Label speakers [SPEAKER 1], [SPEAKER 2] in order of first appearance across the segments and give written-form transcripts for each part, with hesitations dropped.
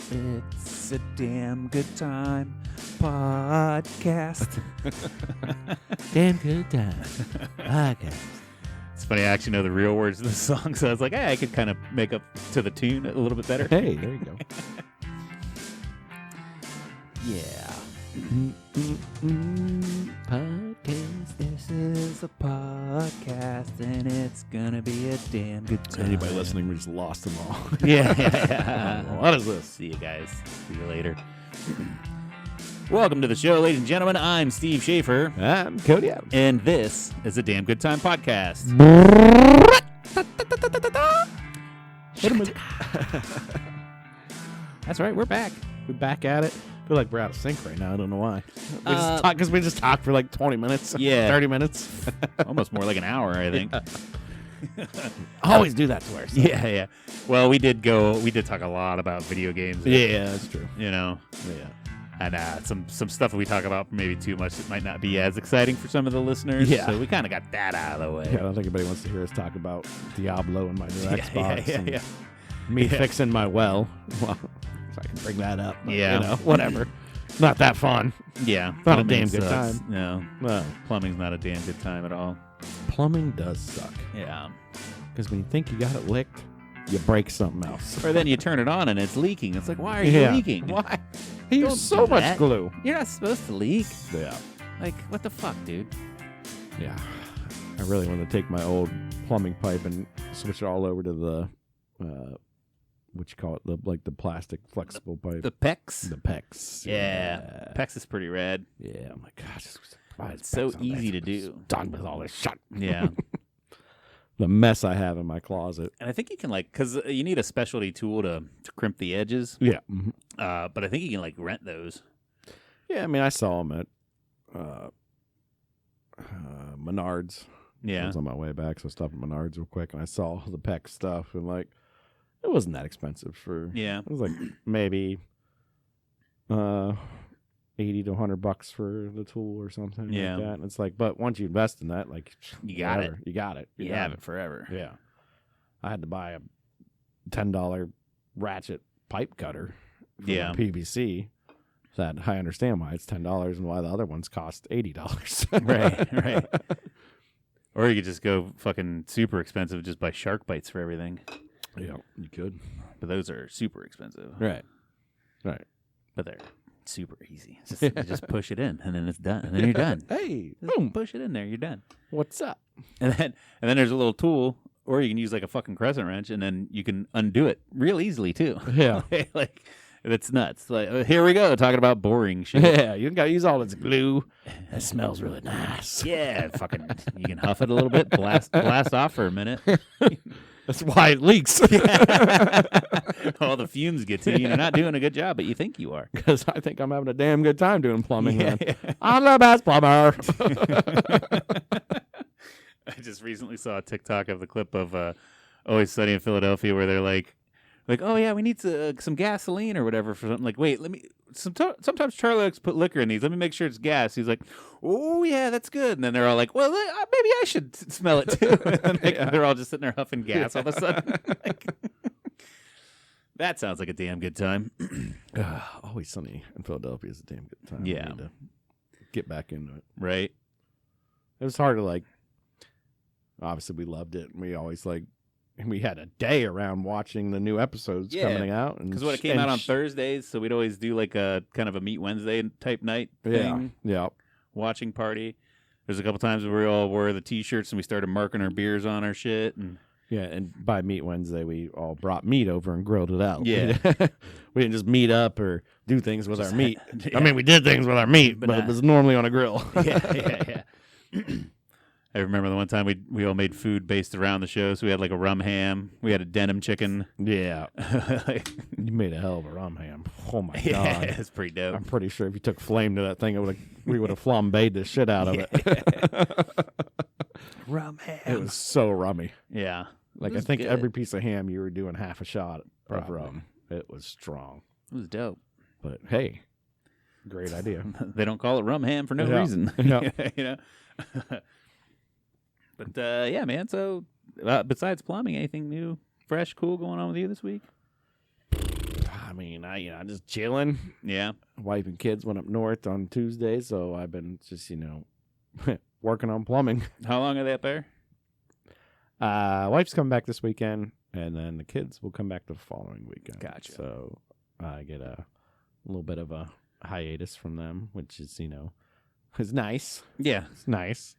[SPEAKER 1] It's a damn good time podcast.
[SPEAKER 2] Damn good time podcast.
[SPEAKER 1] It's funny, I actually know the real words of the song, so I was like, hey, I could kind of make up to the tune a little bit better.
[SPEAKER 2] Hey, there you go.
[SPEAKER 1] Yeah.
[SPEAKER 2] Podcast.
[SPEAKER 1] This is a podcast, and it's gonna be a damn good time.
[SPEAKER 2] Anybody listening, we just lost them all.
[SPEAKER 1] Yeah.
[SPEAKER 2] What is this?
[SPEAKER 1] See you guys. See you later. Welcome to the show, ladies and gentlemen. I'm Steve Schaefer,
[SPEAKER 2] I'm Cody Adams.
[SPEAKER 1] and this is a damn good time podcast. That's right, we're back.
[SPEAKER 2] We're back at it. I feel like we're out of sync right now. I don't know why. We just talked for like 20 minutes.
[SPEAKER 1] Yeah.
[SPEAKER 2] 30 minutes.
[SPEAKER 1] Almost more like an hour, I think.
[SPEAKER 2] Always do that to ourselves.
[SPEAKER 1] Yeah. Well, we did talk a lot about video games.
[SPEAKER 2] Yeah, that's true.
[SPEAKER 1] You know,
[SPEAKER 2] Yeah.
[SPEAKER 1] and some stuff that we talk about maybe too much that might not be as exciting for some of the listeners.
[SPEAKER 2] Yeah.
[SPEAKER 1] So we kind of got that out of the way.
[SPEAKER 2] Yeah, I don't think anybody wants to hear us talk about Diablo and my new Xbox. and
[SPEAKER 1] Yeah.
[SPEAKER 2] Me fixing my well. Well, if I can bring that up. But,
[SPEAKER 1] Yeah.
[SPEAKER 2] You know, whatever. Not that fun.
[SPEAKER 1] Yeah.
[SPEAKER 2] Not a
[SPEAKER 1] Plumbing
[SPEAKER 2] damn good
[SPEAKER 1] sucks.
[SPEAKER 2] time.
[SPEAKER 1] No.
[SPEAKER 2] Well,
[SPEAKER 1] Plumbing's not a damn good time at all.
[SPEAKER 2] plumbing does suck.
[SPEAKER 1] Yeah.
[SPEAKER 2] Because when you think you got it licked, you break something else.
[SPEAKER 1] Or then you turn it on and it's leaking. It's like, why are you leaking?
[SPEAKER 2] Why? He
[SPEAKER 1] Don't
[SPEAKER 2] used so
[SPEAKER 1] do
[SPEAKER 2] much
[SPEAKER 1] that.
[SPEAKER 2] glue.
[SPEAKER 1] You're not supposed to leak.
[SPEAKER 2] Yeah.
[SPEAKER 1] Like, what the fuck, dude?
[SPEAKER 2] Yeah. I really want to take my old plumbing pipe and switch it all over to the, what you call it, the plastic flexible pipe.
[SPEAKER 1] The PEX?
[SPEAKER 2] The PEX.
[SPEAKER 1] Yeah. PEX is pretty rad.
[SPEAKER 2] Yeah. I'm like, gosh,
[SPEAKER 1] It's so easy to do.
[SPEAKER 2] Done with all this shit.
[SPEAKER 1] Yeah.
[SPEAKER 2] The mess I have in my closet.
[SPEAKER 1] And I think you can, like, because you need a specialty tool to crimp the edges.
[SPEAKER 2] Yeah.
[SPEAKER 1] But I think you can, like, rent those.
[SPEAKER 2] Yeah, I mean, I saw them at Menards. I
[SPEAKER 1] Yeah.
[SPEAKER 2] was on my way back, so I stopped at Menards real quick, and I saw the PEX stuff, and, like, it wasn't that expensive for...
[SPEAKER 1] Yeah.
[SPEAKER 2] It was, like, maybe 80 to $100 for the tool or something
[SPEAKER 1] Yeah.
[SPEAKER 2] like that. And it's like, but once you invest in that, like...
[SPEAKER 1] You got
[SPEAKER 2] whatever, You got it.
[SPEAKER 1] You have it forever.
[SPEAKER 2] Yeah. I had to buy a $10 ratchet pipe cutter for
[SPEAKER 1] Yeah.
[SPEAKER 2] PVC. That I understand why it's $10 and why the other ones cost $80.
[SPEAKER 1] Right. Or you could just go fucking super expensive, just buy shark bites for everything.
[SPEAKER 2] Yeah, you could.
[SPEAKER 1] But those are super expensive.
[SPEAKER 2] Right.
[SPEAKER 1] But they're super easy. It's just, you just push it in, and then it's done. And then you're done.
[SPEAKER 2] Hey,
[SPEAKER 1] Just
[SPEAKER 2] boom.
[SPEAKER 1] push it in there, you're done.
[SPEAKER 2] What's up?
[SPEAKER 1] And then there's a little tool, or you can use like a fucking crescent wrench, and then you can undo it real easily too.
[SPEAKER 2] Yeah.
[SPEAKER 1] Like it's nuts. Like here we go talking about boring shit.
[SPEAKER 2] Yeah, you got to use all this glue. It smells really nice.
[SPEAKER 1] Yeah, fucking. You can huff it a little bit, blast off for a minute.
[SPEAKER 2] That's why it leaks.
[SPEAKER 1] All the fumes get to you. You're not doing a good job, but you think you are.
[SPEAKER 2] Because I think I'm having a damn good time doing plumbing.
[SPEAKER 1] Yeah,
[SPEAKER 2] man. I'm the best plumber.
[SPEAKER 1] I just recently saw a TikTok of the clip of Always Sunny in Philadelphia where they're like, oh yeah, we need some gasoline or whatever for something. Like, wait, let me. Sometimes Charlie likes to put liquor in these. Let me make sure it's gas. He's like, oh yeah, that's good. And then they're all like, well, maybe I should smell it too. And they're all just sitting there huffing gas all of a sudden. Like, that sounds like a damn good time.
[SPEAKER 2] Always Sunny in Philadelphia is a damn good time.
[SPEAKER 1] Yeah.
[SPEAKER 2] I need to get back into it.
[SPEAKER 1] Right?
[SPEAKER 2] It was hard to like. Obviously, we loved it. And we had a day around watching the new episodes coming out.
[SPEAKER 1] Because it came out on Thursdays, so we'd always do like a kind of a Meat Wednesday type night thing.
[SPEAKER 2] Yeah.
[SPEAKER 1] Watching party. There's a couple times where we all wore the T-shirts and we started marking our beers on our shit. And
[SPEAKER 2] Yeah, and by Meat Wednesday, we all brought meat over and grilled it out.
[SPEAKER 1] Yeah.
[SPEAKER 2] We didn't just meet up or do things with our meat.
[SPEAKER 1] Yeah.
[SPEAKER 2] I mean, we did things with our meat, but it was normally on a grill.
[SPEAKER 1] yeah. I remember the one time we all made food based around the show. So we had like a rum ham. We had a denim chicken.
[SPEAKER 2] Yeah. You made a hell of a rum ham. Oh, my
[SPEAKER 1] Yeah,
[SPEAKER 2] God.
[SPEAKER 1] it's pretty dope.
[SPEAKER 2] I'm pretty sure if you took flame to that thing, we would have flambéed the shit out of it.
[SPEAKER 1] Rum ham.
[SPEAKER 2] It was so rummy.
[SPEAKER 1] Yeah.
[SPEAKER 2] Like,
[SPEAKER 1] It
[SPEAKER 2] I
[SPEAKER 1] was
[SPEAKER 2] think
[SPEAKER 1] good.
[SPEAKER 2] every piece of ham, you were doing half a shot of
[SPEAKER 1] Probably.
[SPEAKER 2] rum. It was strong.
[SPEAKER 1] It was dope.
[SPEAKER 2] But, hey, great idea.
[SPEAKER 1] They don't call it rum ham for no
[SPEAKER 2] Yeah.
[SPEAKER 1] reason.
[SPEAKER 2] Yeah.
[SPEAKER 1] You know? But, yeah, man. So, besides plumbing, anything new, fresh, cool going on with you this week?
[SPEAKER 2] mean, I just chilling.
[SPEAKER 1] Yeah.
[SPEAKER 2] Wife and kids went up north on Tuesday, so I've been just working on plumbing.
[SPEAKER 1] How long are they up there?
[SPEAKER 2] Wife's coming back this weekend, and then the kids will come back the following weekend.
[SPEAKER 1] Gotcha.
[SPEAKER 2] So I get a little bit of a hiatus from them, which is is nice.
[SPEAKER 1] Yeah.
[SPEAKER 2] It's nice.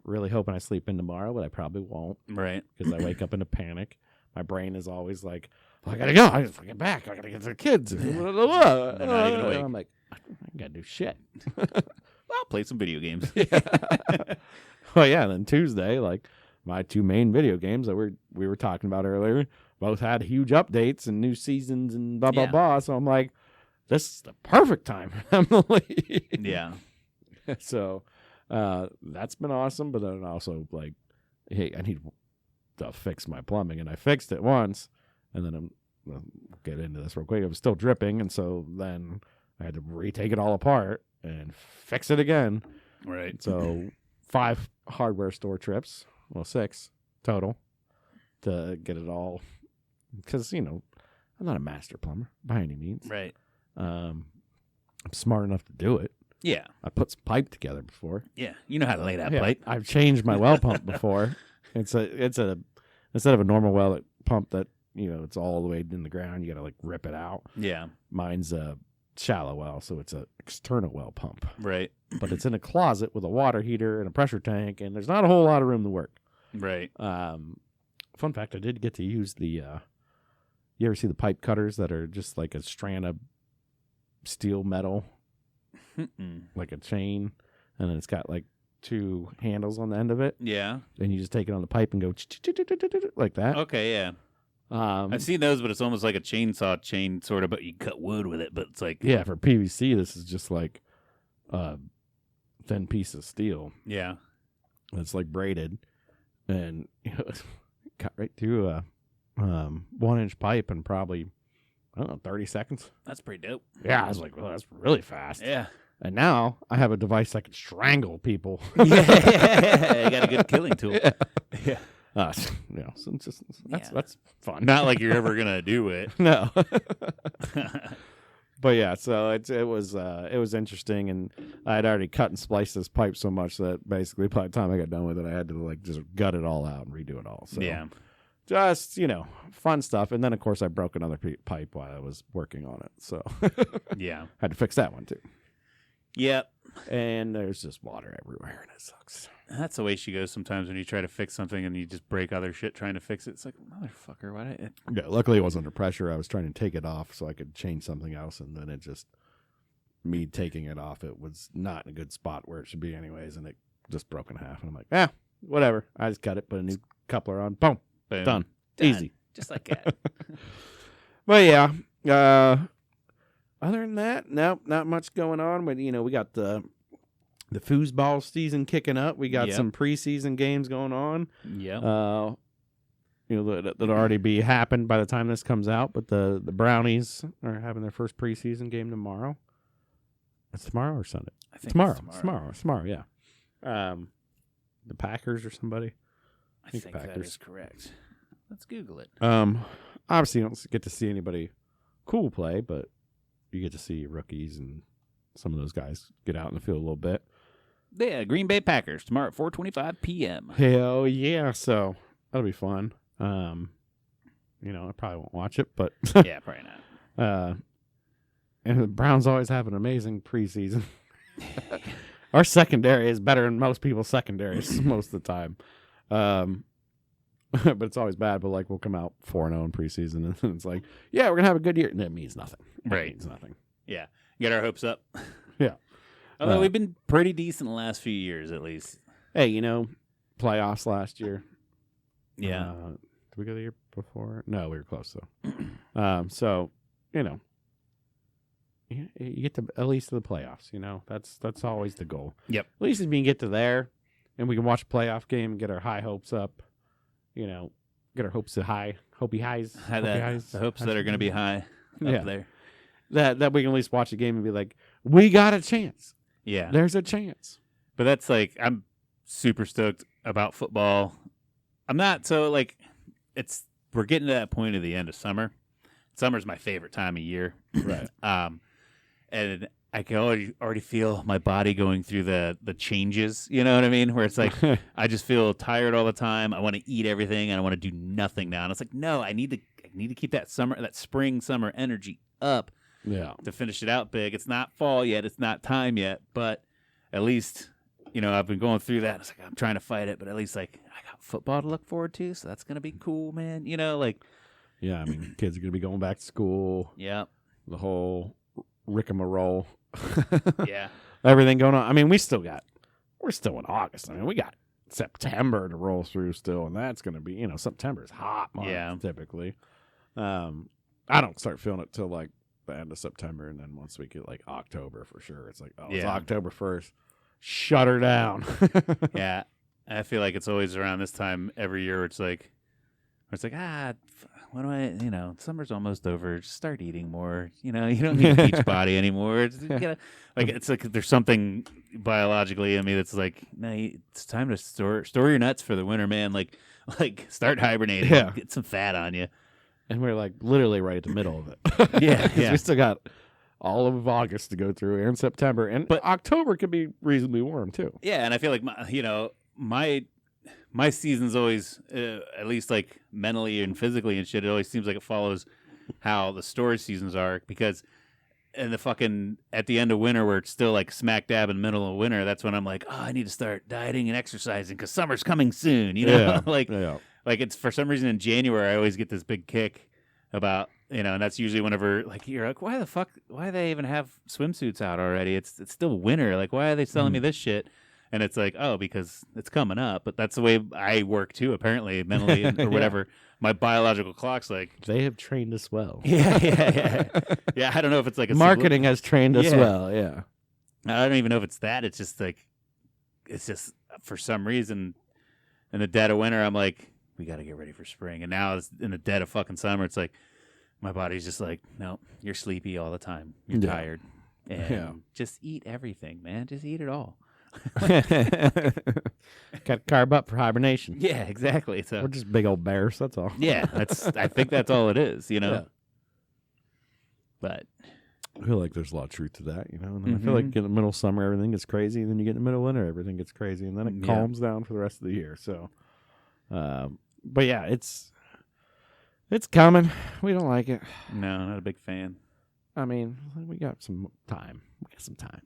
[SPEAKER 2] Really hoping I sleep in tomorrow, but I probably won't
[SPEAKER 1] Right.
[SPEAKER 2] because I wake up in a panic. My brain is always like, I gotta go. I gotta get back. I gotta get to the kids.
[SPEAKER 1] They're not even awake.
[SPEAKER 2] I'm like, I gotta do shit.
[SPEAKER 1] I'll play some video games.
[SPEAKER 2] Well, yeah. And then Tuesday, like my two main video games that we were talking about earlier, both had huge updates and new seasons and blah blah
[SPEAKER 1] Yeah.
[SPEAKER 2] blah. So I'm like, this is the perfect time for them to leave.
[SPEAKER 1] Yeah.
[SPEAKER 2] So that's been awesome. But then also like, hey, I need to fix my plumbing, and I fixed it once, and then we'll get into this real quick. It was still dripping, and so then I had to retake it all apart and fix it again.
[SPEAKER 1] Right.
[SPEAKER 2] So 5 hardware store trips, well 6 total, to get it all. Because I'm not a master plumber by any means.
[SPEAKER 1] Right.
[SPEAKER 2] I'm smart enough to do it.
[SPEAKER 1] Yeah.
[SPEAKER 2] I put some pipe together before.
[SPEAKER 1] Yeah. You know how to lay that
[SPEAKER 2] Yeah,
[SPEAKER 1] pipe.
[SPEAKER 2] I've changed my well pump before. It's a instead of a normal well pump that it's all the way in the ground, you got to like rip it out.
[SPEAKER 1] Yeah.
[SPEAKER 2] Mine's a shallow well, so it's a external well pump,
[SPEAKER 1] Right.
[SPEAKER 2] but it's in a closet with a water heater and a pressure tank, and there's not a whole lot of room to work.
[SPEAKER 1] Right.
[SPEAKER 2] Fun fact: I did get to use the. You ever see the pipe cutters that are just like a strand of steel metal, like a chain, and then it's got like 2 handles on the end of it,
[SPEAKER 1] Yeah.
[SPEAKER 2] and you just take it on the pipe and go like that.
[SPEAKER 1] Okay. Yeah. I've seen those, but it's almost like a chainsaw chain, sort of. But you cut wood with it. But it's like
[SPEAKER 2] Yeah, for PVC, this is just like a thin piece of steel
[SPEAKER 1] Yeah.
[SPEAKER 2] that's like braided, and cut right through a 1-inch pipe in probably 30 seconds.
[SPEAKER 1] That's pretty dope.
[SPEAKER 2] Yeah, I was like, well, that's really fast.
[SPEAKER 1] Yeah.
[SPEAKER 2] And now I have a device that can strangle people.
[SPEAKER 1] Yeah. You got a good killing tool.
[SPEAKER 2] Yeah.
[SPEAKER 1] Yeah.
[SPEAKER 2] So it's just
[SPEAKER 1] Yeah.
[SPEAKER 2] that's fun.
[SPEAKER 1] Not like you're ever gonna do it.
[SPEAKER 2] No. But yeah, so it was interesting, and I had already cut and spliced this pipe so much that basically by the time I got done with it, I had to like just gut it all out and redo it all. So
[SPEAKER 1] Yeah.
[SPEAKER 2] just fun stuff. And then of course I broke another pipe while I was working on it, so
[SPEAKER 1] Yeah.
[SPEAKER 2] had to fix that one too.
[SPEAKER 1] Yep.
[SPEAKER 2] And there's just water everywhere, and it sucks.
[SPEAKER 1] That's the way she goes sometimes when you try to fix something and you just break other shit trying to fix it. It's like, motherfucker, why did
[SPEAKER 2] Yeah, luckily it was under pressure. I was trying to take it off so I could change something else, and then me taking it off, it was not in a good spot where it should be anyways, and it just broke in half. And I'm like, whatever. I just cut it, put a new coupler on, boom,
[SPEAKER 1] Boom.
[SPEAKER 2] done. Easy.
[SPEAKER 1] Just like that.
[SPEAKER 2] But yeah, other than that, nope, not much going on. But we got the foosball season kicking up. We got
[SPEAKER 1] Yep.
[SPEAKER 2] some preseason games going on.
[SPEAKER 1] Yeah.
[SPEAKER 2] That'll already be happened by the time this comes out. But the Brownies are having their first preseason game tomorrow. It's tomorrow or Sunday?
[SPEAKER 1] I think
[SPEAKER 2] Tomorrow. Yeah. The Packers or somebody.
[SPEAKER 1] I
[SPEAKER 2] think
[SPEAKER 1] think that
[SPEAKER 2] Packers.
[SPEAKER 1] is correct. Let's Google it.
[SPEAKER 2] Obviously, you don't get to see anybody cool play, but you get to see rookies and some of those guys get out in the field a little bit.
[SPEAKER 1] Yeah, Green Bay Packers tomorrow at 4:25 p.m.
[SPEAKER 2] Hell yeah! So that'll be fun. I probably won't watch it, but
[SPEAKER 1] Yeah, probably not.
[SPEAKER 2] and the Browns always have an amazing preseason. Our secondary is better than most people's secondaries most of the time. But it's always bad. But like we'll come out 4-0 in preseason, and it's like, yeah, we're gonna have a good year, and that means nothing.
[SPEAKER 1] Right.
[SPEAKER 2] It means nothing.
[SPEAKER 1] Yeah, get our hopes up.
[SPEAKER 2] Yeah.
[SPEAKER 1] Although we've been pretty decent the last few years, at least.
[SPEAKER 2] Hey, playoffs last year.
[SPEAKER 1] Yeah.
[SPEAKER 2] Did we go the year before? No, we were close though. So you get to at least to the playoffs. That's always the goal.
[SPEAKER 1] Yep.
[SPEAKER 2] At least if we can get to there, and we can watch a playoff game and get our high hopes up. Get our hopes high, hopey highs.
[SPEAKER 1] The hopes that are going to be high up there.
[SPEAKER 2] That we can at least watch a game and be like, we got a chance.
[SPEAKER 1] Yeah.
[SPEAKER 2] There's a chance.
[SPEAKER 1] But that's like, I'm super stoked about football. I'm not so like, we're getting to that point of the end of summer. summer's my favorite time of year.
[SPEAKER 2] Right.
[SPEAKER 1] And I can already feel my body going through the changes. You know what I mean? Where it's like I just feel tired all the time. I want to eat everything, and I want to do nothing now. And it's like, no, I need to keep that spring summer energy up
[SPEAKER 2] Yeah.
[SPEAKER 1] to finish it out big. It's not fall yet. It's not time yet, but at least, I've been going through that. It's like I'm trying to fight it, but at least like I got football to look forward to, so that's gonna be cool, man. Like
[SPEAKER 2] Yeah, I mean, kids are going to be going back to school.
[SPEAKER 1] yeah,
[SPEAKER 2] The whole rigmarole.
[SPEAKER 1] yeah,
[SPEAKER 2] Everything going on. I mean, we're still in August. I mean, we got September to roll through still, and that's going to be, September is hot month
[SPEAKER 1] Yeah.
[SPEAKER 2] typically. I don't start feeling it till like the end of September, and then once we get like October for sure, it's like, it's
[SPEAKER 1] Yeah.
[SPEAKER 2] October 1st. Shut her down.
[SPEAKER 1] yeah. I feel like it's always around this time every year. Where it's like, what do I? Summer's almost over. Just start eating more. You don't need a beach body anymore. It's like there's something biologically in me that's like, no, it's time to store your nuts for the winter, man. Like start hibernating.
[SPEAKER 2] Yeah.
[SPEAKER 1] Get some fat on you.
[SPEAKER 2] And we're like literally right at the middle of it.
[SPEAKER 1] Yeah,
[SPEAKER 2] 'Cause
[SPEAKER 1] yeah.
[SPEAKER 2] we still got all of August to go through and September. But October could be reasonably warm too.
[SPEAKER 1] Yeah, and I feel like my season's always at least like mentally and physically and shit. It always seems like it follows how the storage seasons are, because in the fucking at the end of winter where it's still like smack dab in the middle of winter, that's when I'm like, I need to start dieting and exercising because summer's coming soon.
[SPEAKER 2] Yeah.
[SPEAKER 1] Like it's for some reason in January I always get this big kick about. And that's usually whenever like you're like, why do they even have swimsuits out already? It's still winter. Like, why are they selling me this shit? And it's like, because it's coming up. But that's the way I work too, apparently, mentally or whatever. My biological clock's like,
[SPEAKER 2] They have trained us well.
[SPEAKER 1] yeah. Yeah, I don't know if it's like a
[SPEAKER 2] Marketing has trained us
[SPEAKER 1] Yeah.
[SPEAKER 2] well. Yeah.
[SPEAKER 1] I don't even know if it's that. It's just for some reason in the dead of winter, I'm like, we got to get ready for spring. And now it's in the dead of fucking summer. It's like, my body's just like, no, you're sleepy all the time. You're
[SPEAKER 2] Yeah.
[SPEAKER 1] tired. And just eat everything, man. Just eat it all.
[SPEAKER 2] Got to carb up for hibernation.
[SPEAKER 1] Yeah, exactly. So
[SPEAKER 2] We're just big old bears. That's all.
[SPEAKER 1] yeah, I think that's all it is,
[SPEAKER 2] Yeah.
[SPEAKER 1] But
[SPEAKER 2] I feel like there's a lot of truth to that, And then I feel like in the middle of summer, everything gets crazy. And then you get in the middle of winter, everything gets crazy. And then it
[SPEAKER 1] Yeah.
[SPEAKER 2] calms down for the rest of the year. So, but yeah, it's coming. We don't like it.
[SPEAKER 1] no, not a big fan.
[SPEAKER 2] I mean, we got some time.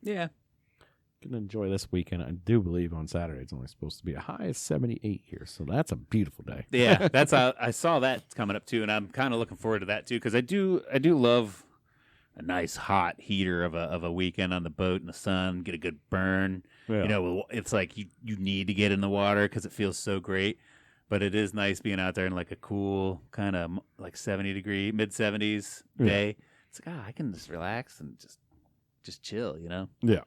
[SPEAKER 1] Yeah.
[SPEAKER 2] Can enjoy this weekend. I do believe on Saturday it's only supposed to be a high of 78 here, so that's a beautiful day.
[SPEAKER 1] Yeah, that's how I saw that coming up too, and I'm kind of looking forward to that too, because I do love a nice hot heater of a weekend on the boat in the sun, get a good burn.
[SPEAKER 2] Yeah.
[SPEAKER 1] It's like you need to get in the water because it feels so great. But it is nice being out there in like a cool kind of like 70-degree, mid-70s day. It's like, I can just relax and just chill,
[SPEAKER 2] Yeah.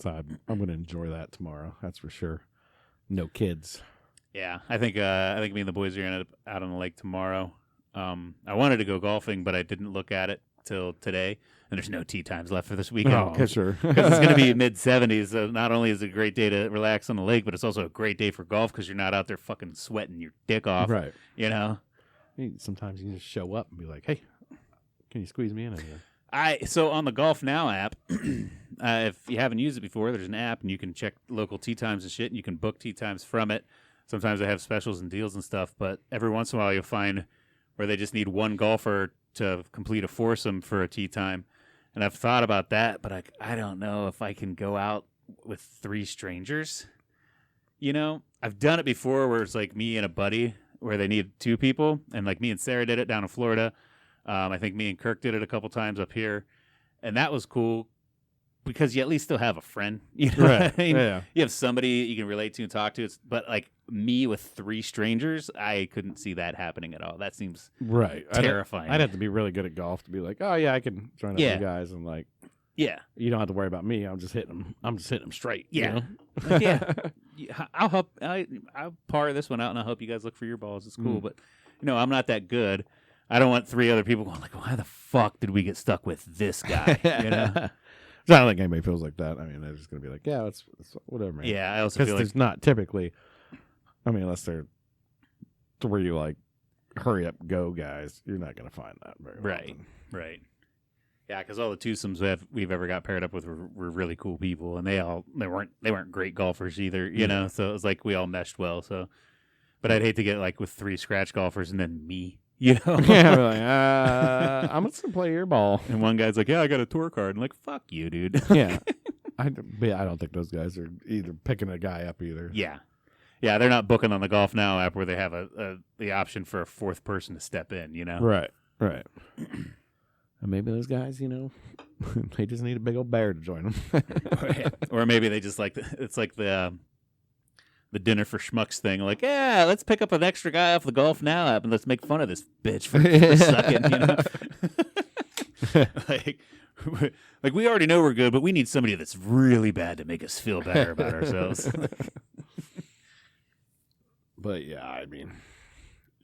[SPEAKER 2] So I'm going to enjoy that tomorrow. That's for sure. No kids.
[SPEAKER 1] Yeah, I think me and the boys are gonna end up out on the lake tomorrow. I wanted to go golfing, but I didn't look at it till today, and there's no tee times left for this weekend because
[SPEAKER 2] sure.
[SPEAKER 1] it's going to be mid-70s. So not only is it a great day to relax on the lake, but it's also a great day for golf because you're not out there fucking sweating your dick off.
[SPEAKER 2] Right.
[SPEAKER 1] Sometimes
[SPEAKER 2] Sometimes you can just show up and be like, "Hey, can you squeeze me in here?"
[SPEAKER 1] So on the Golf Now app, if you haven't used it before, there's an app and you can check local tee times and shit, and you can book tee times from it. Sometimes they have specials and deals and stuff, but every once in a while you'll find where they just need one golfer to complete a foursome for a tee time. And I've thought about that, but I don't know if I can go out with 3 strangers. I've done it before where it's like me and a buddy where they need 2 people, and like me and Sarah did it down in Florida. I think me and Kirk did it a couple times up here, and that was cool because you at least still have a friend. You know what I mean?
[SPEAKER 2] Yeah.
[SPEAKER 1] You have somebody you can relate to and talk to. But like me with 3 strangers, I couldn't see that happening at all. That seems
[SPEAKER 2] Right.
[SPEAKER 1] terrifying.
[SPEAKER 2] I'd have to be really good at golf to be like, "Oh yeah, I can join up with you guys," and like,
[SPEAKER 1] yeah,
[SPEAKER 2] you don't have to worry about me. I'm just hitting them straight.
[SPEAKER 1] Yeah. Like, yeah. I'll help. I'll par this one out, and I'll help you guys look for your balls. It's cool, but I'm not that good. I don't want 3 other people going like, why the fuck did we get stuck with this guy?
[SPEAKER 2] So I don't think anybody feels like that. I mean, they're just gonna be like, "Yeah, it's whatever, man."
[SPEAKER 1] Yeah, I also
[SPEAKER 2] Because
[SPEAKER 1] feel
[SPEAKER 2] there's
[SPEAKER 1] like
[SPEAKER 2] not typically. I mean, unless they're 3 like hurry up, go guys. You're not going to find that very
[SPEAKER 1] Right.
[SPEAKER 2] often.
[SPEAKER 1] Right. Yeah, because all the twosomes we've ever got paired up with were really cool people, and they weren't great golfers either, you know. So it was like we all meshed well. So, but I'd hate to get like with 3 scratch golfers and then me, you know.
[SPEAKER 2] Yeah, we're like, I'm just going to play your ball.
[SPEAKER 1] And one guy's like, "Yeah, I got a tour card." And like, "Fuck you, dude."
[SPEAKER 2] Yeah. I don't think those guys are either picking a guy up either.
[SPEAKER 1] Yeah, they're not booking on the Golf Now app where they have the option for a 4th person to step in, you know.
[SPEAKER 2] Right. And maybe those guys, you know, they just need a big old bear to join them.
[SPEAKER 1] Or maybe they just it's like the dinner for schmucks thing. Like, yeah, let's pick up an extra guy off the Golf Now app and let's make fun of this bitch for sucking, you know. like we already know we're good, but we need somebody that's really bad to make us feel better about ourselves.
[SPEAKER 2] But yeah, I mean,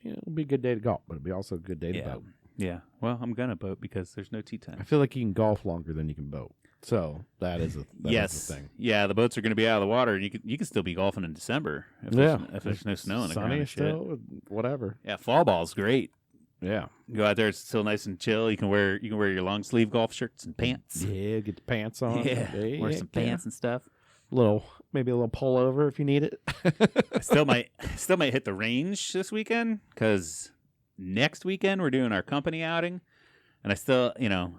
[SPEAKER 2] you know, it'll be a good day to golf, but it'll be also a good day to boat.
[SPEAKER 1] Yeah. Well, I'm gonna boat because there's no tee time.
[SPEAKER 2] I feel like you can golf longer than you can boat. So that is a thing.
[SPEAKER 1] Yeah, the boats are going to be out of the water, and you can still be golfing in December if there's no snow in the ground.
[SPEAKER 2] Sunny
[SPEAKER 1] And shit.
[SPEAKER 2] still, whatever.
[SPEAKER 1] Yeah, fall ball's great.
[SPEAKER 2] Yeah.
[SPEAKER 1] Go out there; it's still nice and chill. You can wear your long sleeve golf shirts and pants.
[SPEAKER 2] Yeah, get the pants on.
[SPEAKER 1] Yeah, wear some pants and stuff.
[SPEAKER 2] Maybe a little pullover if you need it.
[SPEAKER 1] I still might hit the range this weekend because next weekend we're doing our company outing, and I still, you know,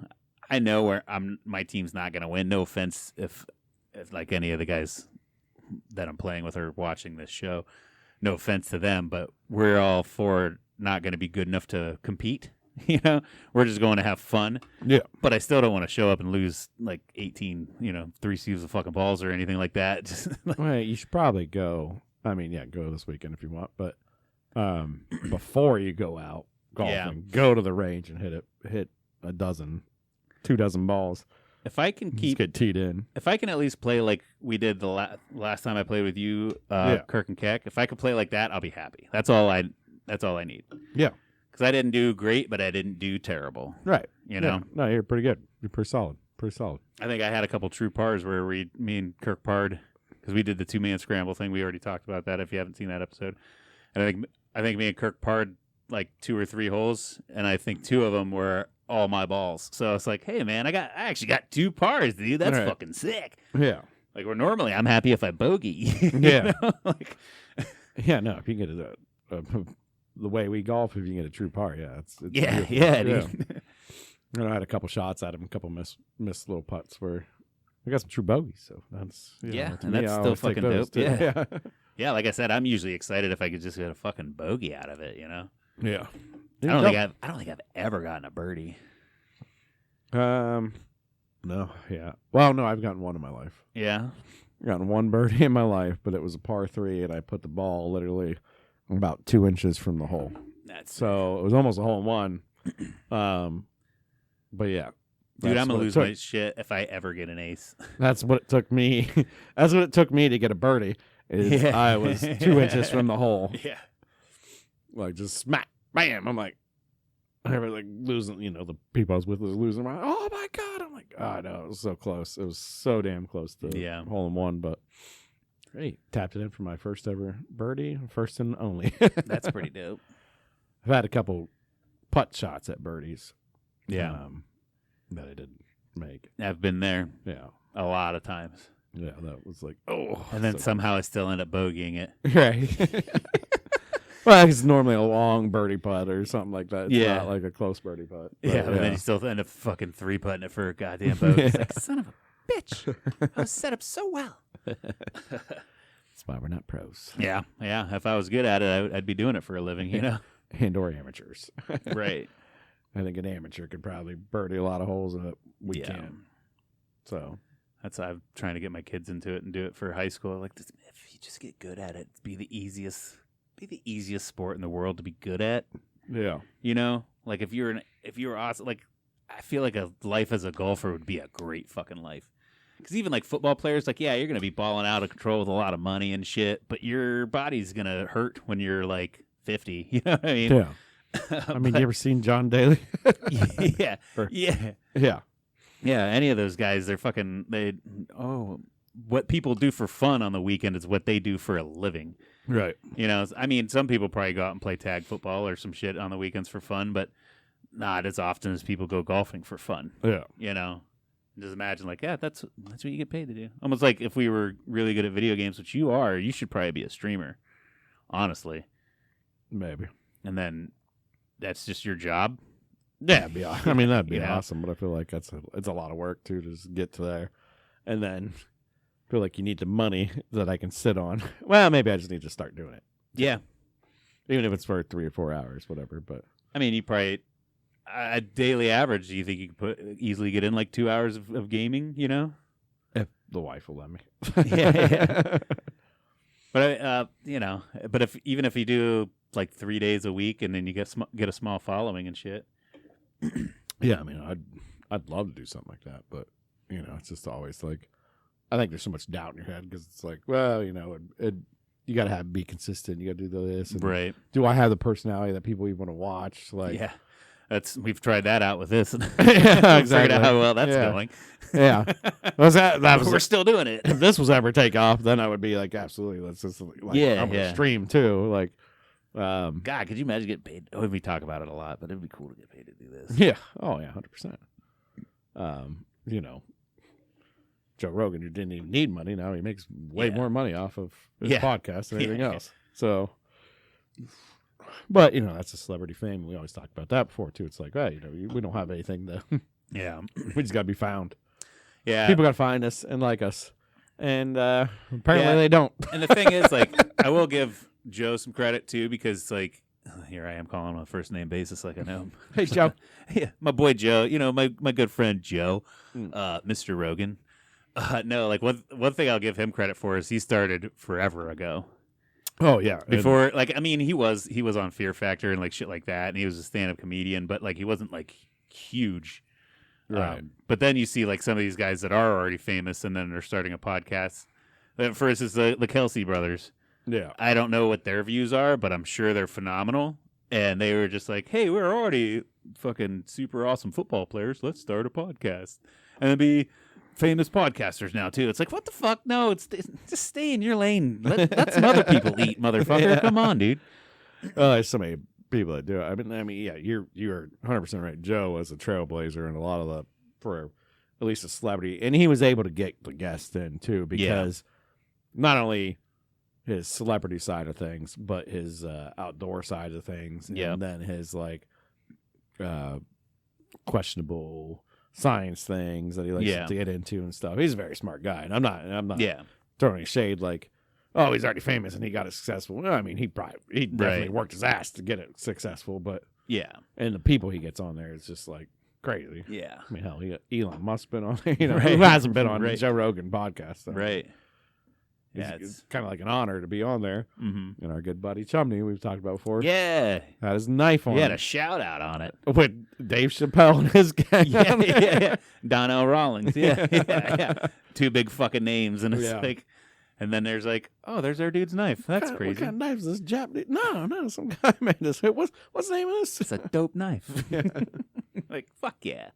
[SPEAKER 1] I know where my team's not going to win. No offense if like any of the guys that I'm playing with are watching this show. No offense to them, but we're all for not going to be good enough to compete. You know, we're just going to have fun.
[SPEAKER 2] Yeah.
[SPEAKER 1] But I still don't want to show up and lose like 18, 3 sleeves of fucking balls or anything like that. Just
[SPEAKER 2] Well, you should probably go. I mean, yeah, go this weekend if you want, but before you go out golfing, go to the range and hit 2 dozen balls.
[SPEAKER 1] if I can
[SPEAKER 2] Just get teed in.
[SPEAKER 1] if I can at least play like we did the last time I played with you, Kirk and Keck, if I could play like that, I'll be happy. That's all I need.
[SPEAKER 2] Yeah.
[SPEAKER 1] Because I didn't do great, but I didn't do terrible.
[SPEAKER 2] Right.
[SPEAKER 1] You know?
[SPEAKER 2] No, you're pretty good. You're pretty solid.
[SPEAKER 1] I think I had a couple true pars where me and Kirk parred because we did the 2-man scramble thing. We already talked about that if you haven't seen that episode. And I think me and Kirk parred like 2 or 3 holes, and I think 2 of them were all my balls. So it's like, hey man, I actually got 2 pars, dude. That's
[SPEAKER 2] right.
[SPEAKER 1] fucking sick.
[SPEAKER 2] Yeah.
[SPEAKER 1] Like where normally I'm happy if I bogey.
[SPEAKER 2] Yeah.
[SPEAKER 1] Like,
[SPEAKER 2] Yeah, no, if you can get the way we golf, if you can get a true par, yeah. It's beautiful.
[SPEAKER 1] dude.
[SPEAKER 2] I had a couple shots at him, a couple missed little putts where I got some true bogeys. So that's to
[SPEAKER 1] and
[SPEAKER 2] me,
[SPEAKER 1] that's
[SPEAKER 2] I
[SPEAKER 1] still
[SPEAKER 2] always take
[SPEAKER 1] fucking
[SPEAKER 2] those,
[SPEAKER 1] dope.
[SPEAKER 2] too.
[SPEAKER 1] Yeah. Yeah, like I said, I'm usually excited if I could just get a fucking bogey out of it, you know?
[SPEAKER 2] Yeah.
[SPEAKER 1] I don't think I've ever gotten a birdie.
[SPEAKER 2] No, yeah. Well, no, I've gotten one in my life.
[SPEAKER 1] Yeah.
[SPEAKER 2] I've gotten one birdie in my life, but it was a par 3, and I put the ball literally about 2 inches from the hole. So it was almost a hole in one. But yeah.
[SPEAKER 1] Dude, I'm going to lose my shit if I ever get an ace.
[SPEAKER 2] That's what it took me. That's what it took me to get a birdie. I was 2 inches from the hole.
[SPEAKER 1] Yeah.
[SPEAKER 2] Like just smack, bam. I'm like, I was like losing, the people I was with was losing. I'm like, oh my God. I'm like, oh no, it was so close. It was so damn close to hole in one, but great. Tapped it in for my first ever birdie, first and only.
[SPEAKER 1] That's pretty dope.
[SPEAKER 2] I've had a couple putt shots at birdies.
[SPEAKER 1] Yeah.
[SPEAKER 2] That I didn't make.
[SPEAKER 1] I've been there.
[SPEAKER 2] Yeah.
[SPEAKER 1] A lot of times.
[SPEAKER 2] Yeah, that was like, oh.
[SPEAKER 1] And then somehow I still end up bogeying it.
[SPEAKER 2] Right. Well, it's normally a long birdie putt or something like that. It's not like a close birdie putt.
[SPEAKER 1] Yeah, but then you still end up fucking 3-putting it for a goddamn bogey. It's like, son of a bitch. I was set up so well.
[SPEAKER 2] That's why we're not pros.
[SPEAKER 1] Yeah. If I was good at it, I'd be doing it for a living, you know?
[SPEAKER 2] And or amateurs.
[SPEAKER 1] Right.
[SPEAKER 2] I think an amateur could probably birdie a lot of holes that we can't. So
[SPEAKER 1] that's why I'm trying to get my kids into it and do it for high school. Like, if you just get good at it, be the easiest sport in the world to be good at.
[SPEAKER 2] Yeah.
[SPEAKER 1] You know, like if you were awesome, like I feel like a life as a golfer would be a great fucking life. Because even like football players, like, yeah, you're going to be balling out of control with a lot of money and shit, but your body's going to hurt when you're like 50. You know what I mean?
[SPEAKER 2] Yeah. I mean, you ever seen John Daly?
[SPEAKER 1] Yeah.
[SPEAKER 2] Yeah.
[SPEAKER 1] Yeah. Any of those guys, what people do for fun on the weekend is what they do for a living.
[SPEAKER 2] Right.
[SPEAKER 1] You know, I mean, some people probably go out and play tag football or some shit on the weekends for fun, but not as often as people go golfing for fun.
[SPEAKER 2] Yeah.
[SPEAKER 1] You know, just imagine like, yeah, that's what you get paid to do. Almost like if we were really good at video games, which you are, you should probably be a streamer, honestly.
[SPEAKER 2] Maybe.
[SPEAKER 1] And then that's just your job.
[SPEAKER 2] Yeah, I mean that'd be
[SPEAKER 1] You know?
[SPEAKER 2] awesome, but I feel like it's a lot of work too to just get to there, and then feel like you need the money that I can sit on. Well, maybe I just need to start doing it,
[SPEAKER 1] Yeah,
[SPEAKER 2] even if it's for 3 or 4 hours, whatever. But
[SPEAKER 1] I mean, you probably a daily average. Do you think you could easily get in like 2 hours of gaming? You know,
[SPEAKER 2] if the wife will let me.
[SPEAKER 1] Yeah. But you know, but even if you do like 3 days a week and then you get a small following and shit.
[SPEAKER 2] Yeah, I mean, I'd love to do something like that, but you know, it's just always like, I think there's so much doubt in your head because it's like, well, you know, you got to be consistent. You got to do this, and
[SPEAKER 1] Right?
[SPEAKER 2] do I have the personality that people even want to watch? Like,
[SPEAKER 1] Yeah, we've tried that out with this.
[SPEAKER 2] Yeah,
[SPEAKER 1] We've figured out how well that's
[SPEAKER 2] Yeah.
[SPEAKER 1] going.
[SPEAKER 2] yeah. Was that was
[SPEAKER 1] We're still doing it.
[SPEAKER 2] if this was ever take off, then I would be like, absolutely, let's just like,
[SPEAKER 1] Yeah,
[SPEAKER 2] I'm gonna
[SPEAKER 1] yeah.
[SPEAKER 2] stream too, like,
[SPEAKER 1] God, could you imagine getting paid? Oh, we talk about it a lot, but it'd be cool to get paid to do this.
[SPEAKER 2] yeah, oh yeah, 100%. You know, Joe Rogan, who didn't even need money, now he makes way
[SPEAKER 1] Yeah.
[SPEAKER 2] more money off of his
[SPEAKER 1] Yeah.
[SPEAKER 2] podcast than anything
[SPEAKER 1] Yeah.
[SPEAKER 2] else. So, but you know, that's a celebrity fame. We always talked about that before too. It's like, well, you know, we don't have anything to.
[SPEAKER 1] Yeah,
[SPEAKER 2] We just got to be found.
[SPEAKER 1] yeah.
[SPEAKER 2] People got to find us and like us, and apparently
[SPEAKER 1] Yeah.
[SPEAKER 2] they don't.
[SPEAKER 1] And the thing is, like, I will give Joe some credit too, because like, here I am calling him on a first name basis, like I know him.
[SPEAKER 2] Hey, Joe.
[SPEAKER 1] Yeah, my boy Joe. You know, my good friend Joe,
[SPEAKER 2] Mm.
[SPEAKER 1] Mr. Rogan. No, like one thing I'll give him credit for is he started forever ago.
[SPEAKER 2] Oh yeah,
[SPEAKER 1] Before, like, I mean, he was on Fear Factor and like shit like that, and he was a stand-up comedian, but like he wasn't like huge.
[SPEAKER 2] Right.
[SPEAKER 1] But then you see like some of these guys that are already famous and then they're starting a podcast. For instance, the Kelsey brothers.
[SPEAKER 2] Yeah.
[SPEAKER 1] I don't know what their views are, but I'm sure they're phenomenal. And they were just like, hey, we're already fucking super awesome football players. Let's start a podcast. And then be famous podcasters now, too. It's like, what the fuck? No, it's just stay in your lane. Let some other people eat, motherfucker.
[SPEAKER 2] Yeah.
[SPEAKER 1] Come on, dude.
[SPEAKER 2] There's so many people that do it. I mean, yeah, you're 100% right. Joe was a trailblazer and a lot of for at least a celebrity, and he was able to get the guests in too because not only his celebrity side of things, but his outdoor side of things,
[SPEAKER 1] Yep.
[SPEAKER 2] and then his like questionable science things that he likes
[SPEAKER 1] Yeah.
[SPEAKER 2] to get into and stuff. He's a very smart guy, and I'm not
[SPEAKER 1] Yeah.
[SPEAKER 2] throwing any shade like, oh, he's already famous and he got it successful. Well, I mean, he definitely
[SPEAKER 1] Right.
[SPEAKER 2] worked his ass to get it successful, but
[SPEAKER 1] Yeah.
[SPEAKER 2] and the people he gets on there is just like crazy.
[SPEAKER 1] Yeah.
[SPEAKER 2] I mean, hell, Elon Musk's been on, you know,
[SPEAKER 1] Right.
[SPEAKER 2] who hasn't been on the
[SPEAKER 1] Right.
[SPEAKER 2] Joe Rogan podcast? So
[SPEAKER 1] Right.
[SPEAKER 2] It's,
[SPEAKER 1] Yeah.
[SPEAKER 2] it's kind of like an honor to be on there.
[SPEAKER 1] Mm-hmm.
[SPEAKER 2] And our good buddy Chumney, we've talked about before,
[SPEAKER 1] Yeah.
[SPEAKER 2] had his knife on
[SPEAKER 1] He had
[SPEAKER 2] him
[SPEAKER 1] a shout out on it.
[SPEAKER 2] with Dave Chappelle and his gang.
[SPEAKER 1] Yeah. Donnell Rawlings. Yeah. Two big fucking names. And it's
[SPEAKER 2] Yeah.
[SPEAKER 1] like, and then there's like, oh, there's our dude's knife. That's
[SPEAKER 2] What
[SPEAKER 1] crazy.
[SPEAKER 2] kind of knife is this Japanese? No, some guy made this. What's the name of this?
[SPEAKER 1] It's a dope knife.
[SPEAKER 2] Yeah.
[SPEAKER 1] Like, fuck yeah.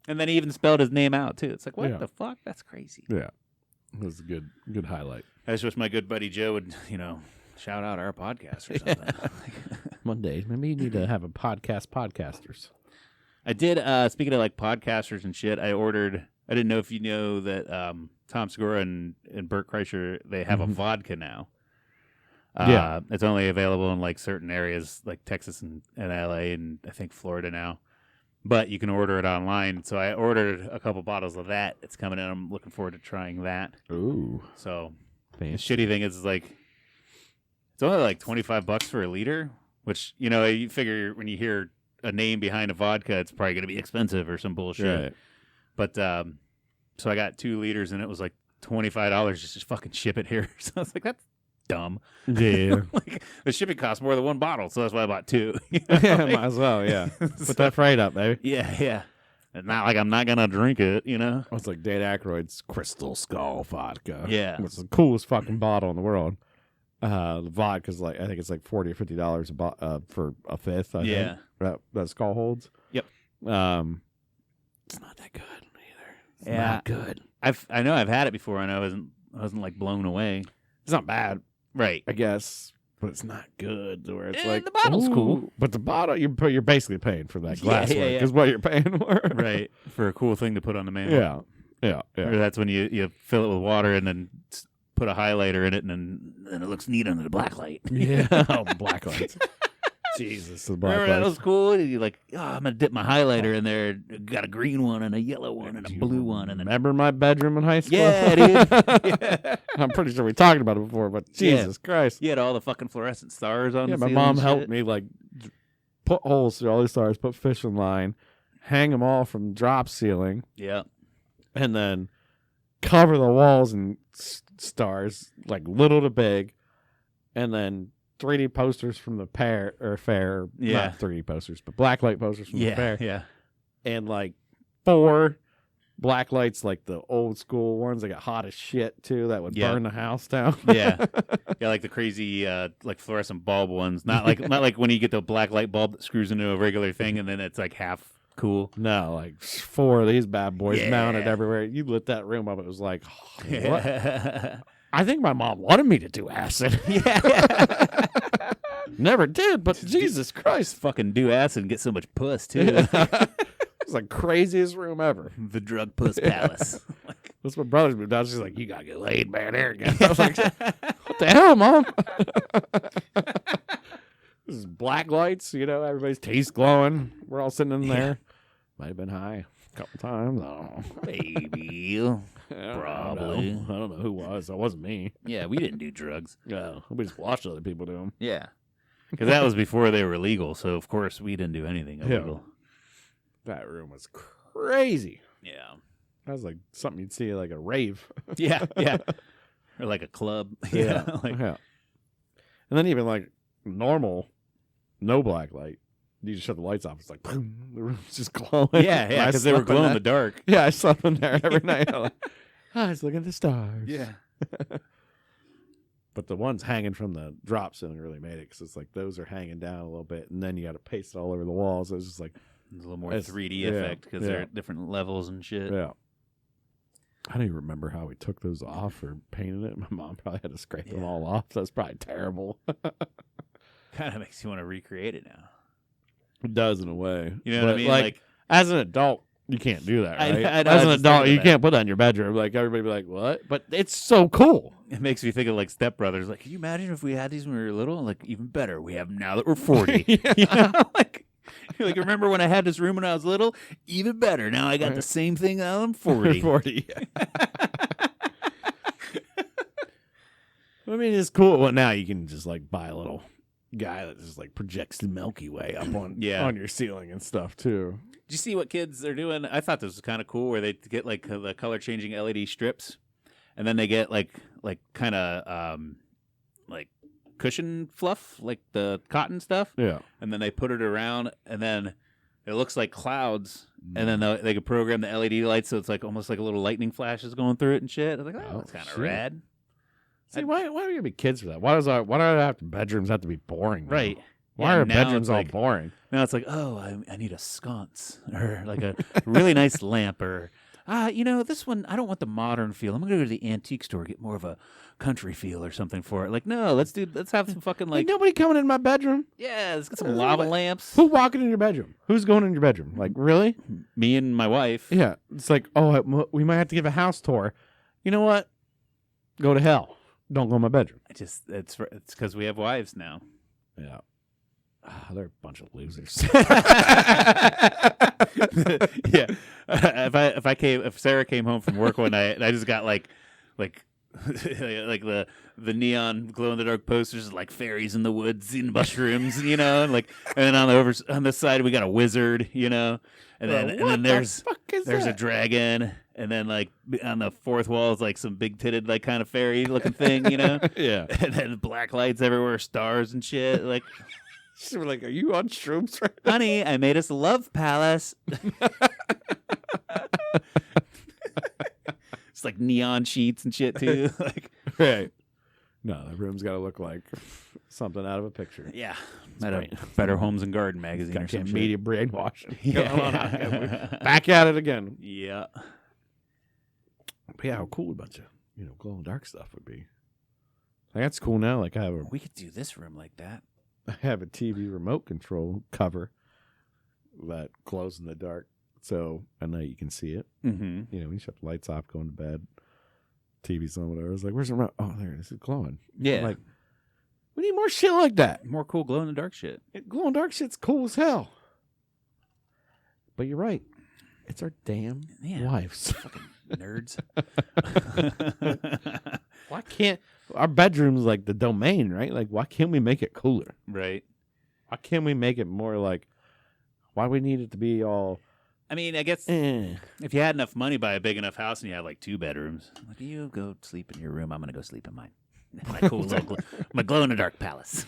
[SPEAKER 1] And then he even spelled his name out, too. It's like, what
[SPEAKER 2] Yeah.
[SPEAKER 1] the fuck? That's crazy.
[SPEAKER 2] Yeah, it was a good highlight.
[SPEAKER 1] I just wish my good buddy Joe would, shout out our podcast or something.
[SPEAKER 2] One day, maybe you need to have a podcasters.
[SPEAKER 1] I did, speaking of like podcasters and shit, I didn't know if you know that Tom Segura and Bert Kreischer, they have a
[SPEAKER 2] Mhm.
[SPEAKER 1] vodka now.
[SPEAKER 2] Yeah.
[SPEAKER 1] It's only available in like certain areas like Texas and LA and I think Florida now. But you can order it online. So I ordered a couple bottles of that. It's coming in. I'm looking forward to trying that.
[SPEAKER 2] Ooh,
[SPEAKER 1] So the
[SPEAKER 2] fancy.
[SPEAKER 1] shitty thing is like it's only like $25 for a liter, which you figure when you hear a name behind a vodka, it's probably going to be expensive or some bullshit.
[SPEAKER 2] Right.
[SPEAKER 1] But so I got 2 liters and it was like $25 just to fucking ship it here. So I was like, that's dumb.
[SPEAKER 2] Yeah.
[SPEAKER 1] Like the shipping costs more than 1 bottle, so that's why I bought 2.
[SPEAKER 2] Yeah, might as well. Yeah, put that freight up, baby.
[SPEAKER 1] Yeah. It's not like I'm not gonna drink it,
[SPEAKER 2] It's like Dan Aykroyd's Crystal Skull vodka.
[SPEAKER 1] Yeah.
[SPEAKER 2] It's the coolest fucking bottle in the world. The vodka's like, I think it's like $40 or $50 for a fifth. I
[SPEAKER 1] Yeah.
[SPEAKER 2] think, that Skull holds.
[SPEAKER 1] Yep.
[SPEAKER 2] It's not that good either. It's
[SPEAKER 1] Yeah.
[SPEAKER 2] not good.
[SPEAKER 1] I know I've had it before and I wasn't like blown away.
[SPEAKER 2] It's not bad.
[SPEAKER 1] Right.
[SPEAKER 2] I guess, but it's not good. To where it's
[SPEAKER 1] Eh,
[SPEAKER 2] like
[SPEAKER 1] the bottle's
[SPEAKER 2] ooh,
[SPEAKER 1] cool.
[SPEAKER 2] but the bottle you're basically paying for that
[SPEAKER 1] Yeah,
[SPEAKER 2] glassware
[SPEAKER 1] yeah, yeah.
[SPEAKER 2] is what you're paying for.
[SPEAKER 1] Right. For a cool thing to put on the mantle.
[SPEAKER 2] Yeah. Yeah.
[SPEAKER 1] Or
[SPEAKER 2] Yeah.
[SPEAKER 1] that's when you fill it with water and then put a highlighter in it, and then it looks neat under the black light.
[SPEAKER 2] Yeah. Oh, black lights. Jesus, the black
[SPEAKER 1] Remember that
[SPEAKER 2] lights.
[SPEAKER 1] was cool? You're like, oh, I'm gonna dip my highlighter in there. Got a green one and a yellow one and a blue one, and then
[SPEAKER 2] Remember my bedroom in high school?
[SPEAKER 1] yeah, dude. Yeah.
[SPEAKER 2] I'm pretty sure we talked about it before, but Jesus Christ.
[SPEAKER 1] You had all the fucking fluorescent stars on.
[SPEAKER 2] Yeah,
[SPEAKER 1] the
[SPEAKER 2] my
[SPEAKER 1] ceiling
[SPEAKER 2] mom
[SPEAKER 1] and
[SPEAKER 2] helped
[SPEAKER 1] shit.
[SPEAKER 2] me like put holes through all these stars, put fish in line, hang them all from drop ceiling,
[SPEAKER 1] Yeah,
[SPEAKER 2] and then cover the walls in stars, like little to big, and then 3D posters from the fair.
[SPEAKER 1] Yeah.
[SPEAKER 2] Not 3D posters, but blacklight posters from the fair.
[SPEAKER 1] yeah.
[SPEAKER 2] And like 4 black lights, like the old school ones that got hot as shit too, that would
[SPEAKER 1] Yeah.
[SPEAKER 2] burn the house down.
[SPEAKER 1] Yeah. Yeah, like the crazy like fluorescent bulb ones. Not like when you get the black light bulb that screws into a regular thing and then it's like half cool.
[SPEAKER 2] No, like 4 of these bad boys
[SPEAKER 1] Yeah.
[SPEAKER 2] mounted everywhere. You lit that room up, it was like, what?
[SPEAKER 1] Yeah.
[SPEAKER 2] I think my mom wanted me to do acid.
[SPEAKER 1] Yeah.
[SPEAKER 2] Never did, but Jesus Christ.
[SPEAKER 1] Fucking do acid and get so much puss too.
[SPEAKER 2] It's like craziest room ever.
[SPEAKER 1] The drug puss palace.
[SPEAKER 2] That's what brothers moved out. She's like, you gotta get laid, man. There you go. I was like, what the hell, mom? This is black lights, everybody's teeth glowing. We're all sitting in there. Might have been high a couple times. I don't know.
[SPEAKER 1] Maybe. Probably.
[SPEAKER 2] I don't know who was. That wasn't me.
[SPEAKER 1] Yeah, we didn't do drugs.
[SPEAKER 2] No, we just watched other people do them.
[SPEAKER 1] Yeah. Because that was before they were legal, so of course we didn't do anything illegal.
[SPEAKER 2] That room was crazy.
[SPEAKER 1] Yeah.
[SPEAKER 2] That was like something you'd see at like a rave.
[SPEAKER 1] Yeah, yeah. Or like a club.
[SPEAKER 2] Yeah.
[SPEAKER 1] Like,
[SPEAKER 2] Yeah. And then even like normal, no black light. You just shut the lights off. It's like boom, the room's just glowing.
[SPEAKER 1] yeah,
[SPEAKER 2] I
[SPEAKER 1] because they were
[SPEAKER 2] slept in
[SPEAKER 1] glow in
[SPEAKER 2] that-
[SPEAKER 1] the dark.
[SPEAKER 2] Yeah, I slept in there every night. I'm like, I was looking at the stars.
[SPEAKER 1] Yeah.
[SPEAKER 2] But the ones hanging from the drop ceiling really made it because it's like those are hanging down a little bit, and then you got to paste it all over the walls. It was just like,
[SPEAKER 1] There's a little more
[SPEAKER 2] It's-
[SPEAKER 1] 3D
[SPEAKER 2] yeah,
[SPEAKER 1] effect because they're
[SPEAKER 2] yeah.
[SPEAKER 1] at different levels and shit.
[SPEAKER 2] yeah. I don't even remember how we took those off or painted it. My mom probably had to scrape them
[SPEAKER 1] Yeah.
[SPEAKER 2] all off. That's probably terrible.
[SPEAKER 1] Kind of makes you want to recreate it now.
[SPEAKER 2] It does in a way.
[SPEAKER 1] You know what I
[SPEAKER 2] But,
[SPEAKER 1] mean?
[SPEAKER 2] Like as an adult, you can't do that,
[SPEAKER 1] I-
[SPEAKER 2] right?
[SPEAKER 1] I know,
[SPEAKER 2] As
[SPEAKER 1] I
[SPEAKER 2] an
[SPEAKER 1] was just
[SPEAKER 2] adult,
[SPEAKER 1] thinking
[SPEAKER 2] you
[SPEAKER 1] of
[SPEAKER 2] can't put that in your bedroom. Like everybody be like, "What?" But it's so cool.
[SPEAKER 1] it makes me think of like Step Brothers. Like, can you imagine if we had these when we were little? Like, even better, we have them now that we're 40.
[SPEAKER 2] Yeah.
[SPEAKER 1] You know? Like, remember when I had this room when I was little? Even better. Now I got the same thing now I'm 40.
[SPEAKER 2] 40. I mean, it's cool. Well, now you can just like buy a little guy that just like projects the Milky Way up on
[SPEAKER 1] Yeah.
[SPEAKER 2] on your ceiling and stuff too.
[SPEAKER 1] Did you see what kids are doing? I thought this was kind of cool where they get like the color changing LED strips and then they get like kind of like cushion fluff, like the cotton stuff.
[SPEAKER 2] Yeah.
[SPEAKER 1] And then they put it around and then it looks like clouds. And then they could program the LED lights so it's like almost like a little lightning flashes going through it and shit. I was like, oh,
[SPEAKER 2] Oh,
[SPEAKER 1] that's kind of
[SPEAKER 2] shit.
[SPEAKER 1] rad.
[SPEAKER 2] See, why do we be kids for that? Why do bedrooms have to be boring? now?
[SPEAKER 1] Right.
[SPEAKER 2] Why
[SPEAKER 1] Yeah,
[SPEAKER 2] are
[SPEAKER 1] now
[SPEAKER 2] bedrooms
[SPEAKER 1] it's
[SPEAKER 2] all
[SPEAKER 1] like-
[SPEAKER 2] boring?
[SPEAKER 1] Now it's like, oh, I need a sconce or like a really nice lamp or, this one, I don't want the modern feel. I'm going to go to the antique store, get more of a country feel or something for it. Like, no, let's have some fucking
[SPEAKER 2] Like
[SPEAKER 1] like,
[SPEAKER 2] nobody coming in my bedroom.
[SPEAKER 1] yeah, let's get some lava lamps.
[SPEAKER 2] Who walking in your bedroom? Who's going in your bedroom? Like really?
[SPEAKER 1] Me and my wife.
[SPEAKER 2] Yeah. It's like, we might have to give a house tour. You know what? Go to hell. Don't go in my bedroom.
[SPEAKER 1] It's because we have wives now.
[SPEAKER 2] Yeah. They're a bunch of losers.
[SPEAKER 1] Yeah. If Sarah came home from work one night and I just got like the neon glow in the dark posters like fairies in the woods and mushrooms, and then on the side we got a wizard, and then there's a dragon, and then like on the fourth wall is like some big titted like kind of fairy looking thing,
[SPEAKER 2] Yeah.
[SPEAKER 1] and then black lights everywhere, stars and shit. Like,
[SPEAKER 2] We're like, are you on shrooms right
[SPEAKER 1] honey, I made us a love palace. It's like neon sheets and shit too. Like,
[SPEAKER 2] Right. No, the room's got to look like something out of a picture.
[SPEAKER 1] yeah,
[SPEAKER 2] great.
[SPEAKER 1] Better Homes and Garden magazine or
[SPEAKER 2] Got
[SPEAKER 1] some
[SPEAKER 2] that
[SPEAKER 1] shit.
[SPEAKER 2] media brainwashing. going on out there.
[SPEAKER 1] Yeah.
[SPEAKER 2] We're back at it again.
[SPEAKER 1] Yeah.
[SPEAKER 2] But yeah, how cool a bunch of glow in the dark stuff would be. Like, that's cool now. Like I
[SPEAKER 1] We could do this room like that.
[SPEAKER 2] have a TV remote control cover that glows in the dark, so at night you can see it.
[SPEAKER 1] Mm-hmm.
[SPEAKER 2] You know, when you shut the lights off, going to bed, TV's on, whatever. I was like, "Where's the remote? Oh, there it is. It's glowing."
[SPEAKER 1] Yeah.
[SPEAKER 2] I'm like, we need more shit like that.
[SPEAKER 1] More cool glow in the dark shit.
[SPEAKER 2] Glow in the dark shit's cool as hell. But you're right. It's our damn wives.
[SPEAKER 1] Fucking nerds.
[SPEAKER 2] Why can't our bedroom's like the domain, right? Like, why can't we make it cooler?
[SPEAKER 1] Right.
[SPEAKER 2] Why can't we make it more like? Why we need it to be all?
[SPEAKER 1] I mean, I guess if you had enough money, buy a big enough house, and you had like 2 bedrooms. Like, you go sleep in your room. I'm gonna go sleep in mine. My cool little my glow in the dark palace.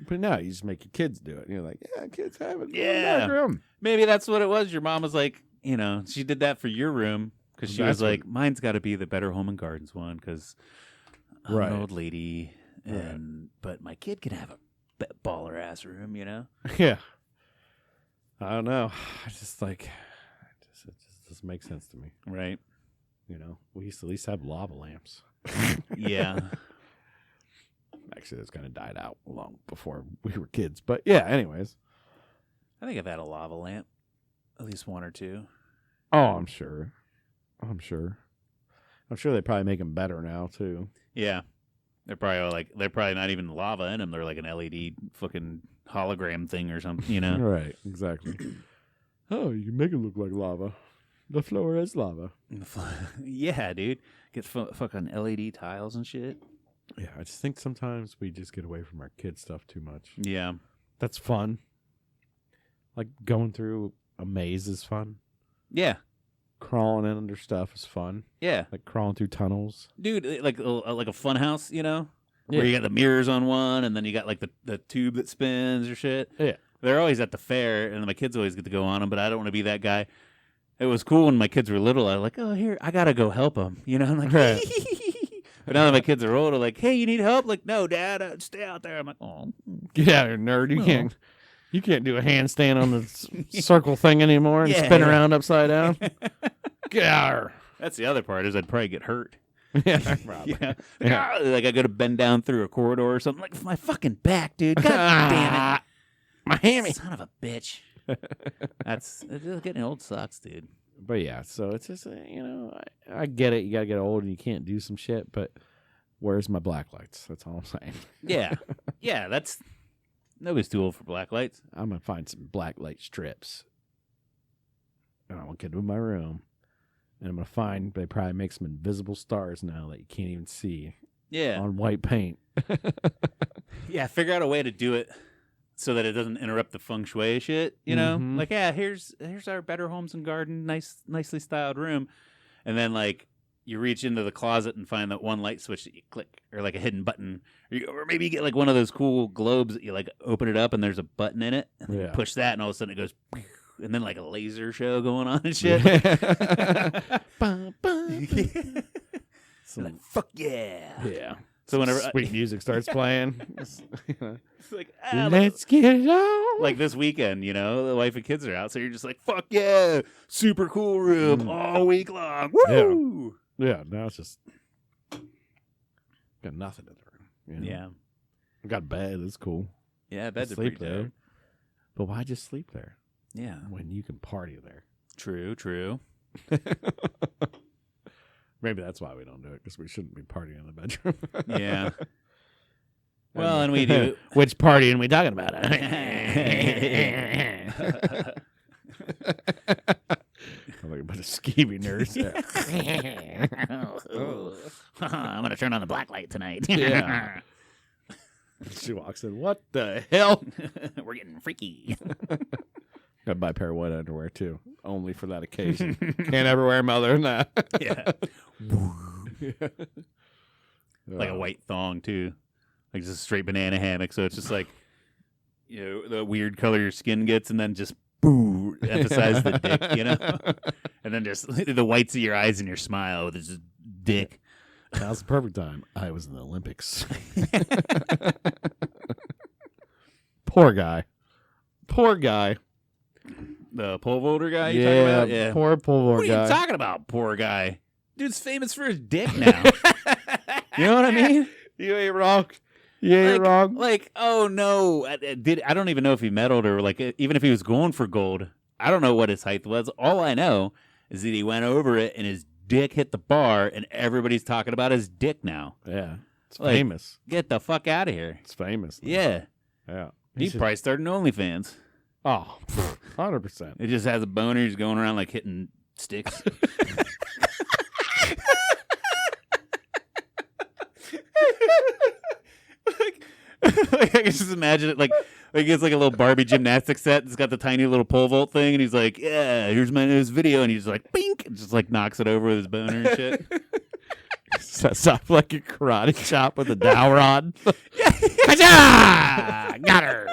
[SPEAKER 2] But no, you just make your kids do it. And you're like, yeah, kids have it.
[SPEAKER 1] Yeah.
[SPEAKER 2] Room.
[SPEAKER 1] Maybe that's what it was. Your mom was like, you know, she did that for your room because she was like, mine's got to be the Better Home and Gardens one because I'm an old lady, and but my kid can have a baller ass room, you know?
[SPEAKER 2] Yeah. I don't know. I just like, it just doesn't make sense to me.
[SPEAKER 1] Right.
[SPEAKER 2] You know, we used to at least have lava lamps.
[SPEAKER 1] Yeah.
[SPEAKER 2] Actually, that's kind of died out long before we were kids. But yeah, anyways.
[SPEAKER 1] I think I've had a lava lamp, at least 1 or 2.
[SPEAKER 2] Oh, I'm sure. I'm sure they probably make them better now too.
[SPEAKER 1] Yeah. They're probably not even lava in them. They're like an LED fucking hologram thing or something, you know?
[SPEAKER 2] Right, exactly. Oh, you can make it look like lava. The floor is lava.
[SPEAKER 1] Yeah, dude. Get fucking LED tiles and shit.
[SPEAKER 2] Yeah, I just think sometimes we just get away from our kid stuff too much.
[SPEAKER 1] Yeah.
[SPEAKER 2] That's fun. Like going through a maze is fun.
[SPEAKER 1] Yeah.
[SPEAKER 2] Crawling in under stuff is fun.
[SPEAKER 1] Yeah.
[SPEAKER 2] Like crawling through tunnels.
[SPEAKER 1] Dude, like a fun house, you know? Yeah. Where you got the mirrors on one and then you got like the tube that spins or shit.
[SPEAKER 2] Yeah.
[SPEAKER 1] They're always at the fair and my kids always get to go on them, but I don't want to be that guy. It was cool when my kids were little. I was like, oh, here, I got to go help them. You know, I'm like, right. But now that my kids are older, like, hey, you need help? Like, no, Dad, stay out there. I'm like, oh.
[SPEAKER 2] Get out of here, nerd. You can't do a handstand on the circle thing anymore and spin around upside down. Get out of here.
[SPEAKER 1] That's the other part is I'd probably get hurt.
[SPEAKER 2] Yeah, probably.
[SPEAKER 1] Yeah. Like I got to bend down through a corridor or something. Like, my fucking back, dude. God damn it.
[SPEAKER 2] My hammy.
[SPEAKER 1] Son of a bitch. Getting old sucks, dude.
[SPEAKER 2] But yeah, so it's just, you know, I get it. You got to get old and you can't do some shit, but where's my black lights? That's all I'm saying.
[SPEAKER 1] Yeah. Yeah, nobody's too old for black lights.
[SPEAKER 2] I'm going to find some black light strips. And I'm going to get to my room. And I'm going to find, they probably make some invisible stars now that you can't even see.
[SPEAKER 1] Yeah.
[SPEAKER 2] On white paint.
[SPEAKER 1] Yeah, figure out a way to do it so that it doesn't interrupt the feng shui shit, you know?
[SPEAKER 2] Mm-hmm.
[SPEAKER 1] Like, yeah, here's our Better Homes and Garden, nicely styled room. And then, like, you reach into the closet and find that one light switch that you click, or like a hidden button. Or maybe you get like one of those cool globes that you like open it up and there's a button in it. And then you push that and all of a sudden it goes, and then like a laser show going on and shit. Like, fuck yeah.
[SPEAKER 2] Yeah.
[SPEAKER 1] So whenever
[SPEAKER 2] sweet music starts playing,
[SPEAKER 1] it's like,
[SPEAKER 2] let's get it on.
[SPEAKER 1] Like this weekend, you know, the wife and kids are out, so you're just like, fuck yeah, super cool room all week long. Woo!
[SPEAKER 2] Yeah, now it's just got nothing in the room. You know? Yeah. I got a bed, it's cool.
[SPEAKER 1] Yeah, bed's a pretty dope.
[SPEAKER 2] But why just sleep there?
[SPEAKER 1] Yeah.
[SPEAKER 2] When you can party there.
[SPEAKER 1] True.
[SPEAKER 2] Maybe that's why we don't do it, because we shouldn't be partying in the bedroom.
[SPEAKER 1] Yeah. Well, and we do.
[SPEAKER 2] Which party are we talking about?
[SPEAKER 1] I'm
[SPEAKER 2] like a bunch of skeevy nerds.
[SPEAKER 1] I'm going to turn on the black light tonight.
[SPEAKER 2] Yeah. She walks in. What the hell?
[SPEAKER 1] We're getting freaky.
[SPEAKER 2] Gotta buy a pair of white underwear, too. Only for that occasion. Can't ever wear them other than that.
[SPEAKER 1] Yeah. Like a white thong, too. Like just a straight banana hammock. So it's just like, you know, the weird color your skin gets and then just, boo, emphasize the dick, you know? And then just the whites of your eyes and your smile with just dick.
[SPEAKER 2] Now's the perfect time. I was in the Olympics. Poor guy.
[SPEAKER 1] The pole vaulter guy you
[SPEAKER 2] talking about?
[SPEAKER 1] Yeah.
[SPEAKER 2] Poor pole vaulter
[SPEAKER 1] guy. What are you talking about, poor guy? Dude's famous for his dick now. You know what I mean?
[SPEAKER 2] You ain't wrong. You ain't wrong.
[SPEAKER 1] Like, oh no, I don't even know if he medaled or like even if he was going for gold. I don't know what his height was. All I know is that he went over it and his dick hit the bar, and everybody's talking about his dick now.
[SPEAKER 2] Yeah. It's
[SPEAKER 1] Like,
[SPEAKER 2] famous.
[SPEAKER 1] Get the fuck out of here.
[SPEAKER 2] It's famous.
[SPEAKER 1] Yeah.
[SPEAKER 2] Yeah.
[SPEAKER 1] He probably started an OnlyFans.
[SPEAKER 2] Oh, 100%.
[SPEAKER 1] It just has a boner. He's going around like hitting sticks. like, I can just imagine it like it's like a little Barbie gymnastics set. It's got the tiny little pole vault thing, and he's like, "Yeah, here's my newest video," and he's like, "Bink," and just like knocks it over with his boner and shit.
[SPEAKER 2] Sets up like a karate chop with a dowel rod.
[SPEAKER 1] Got her.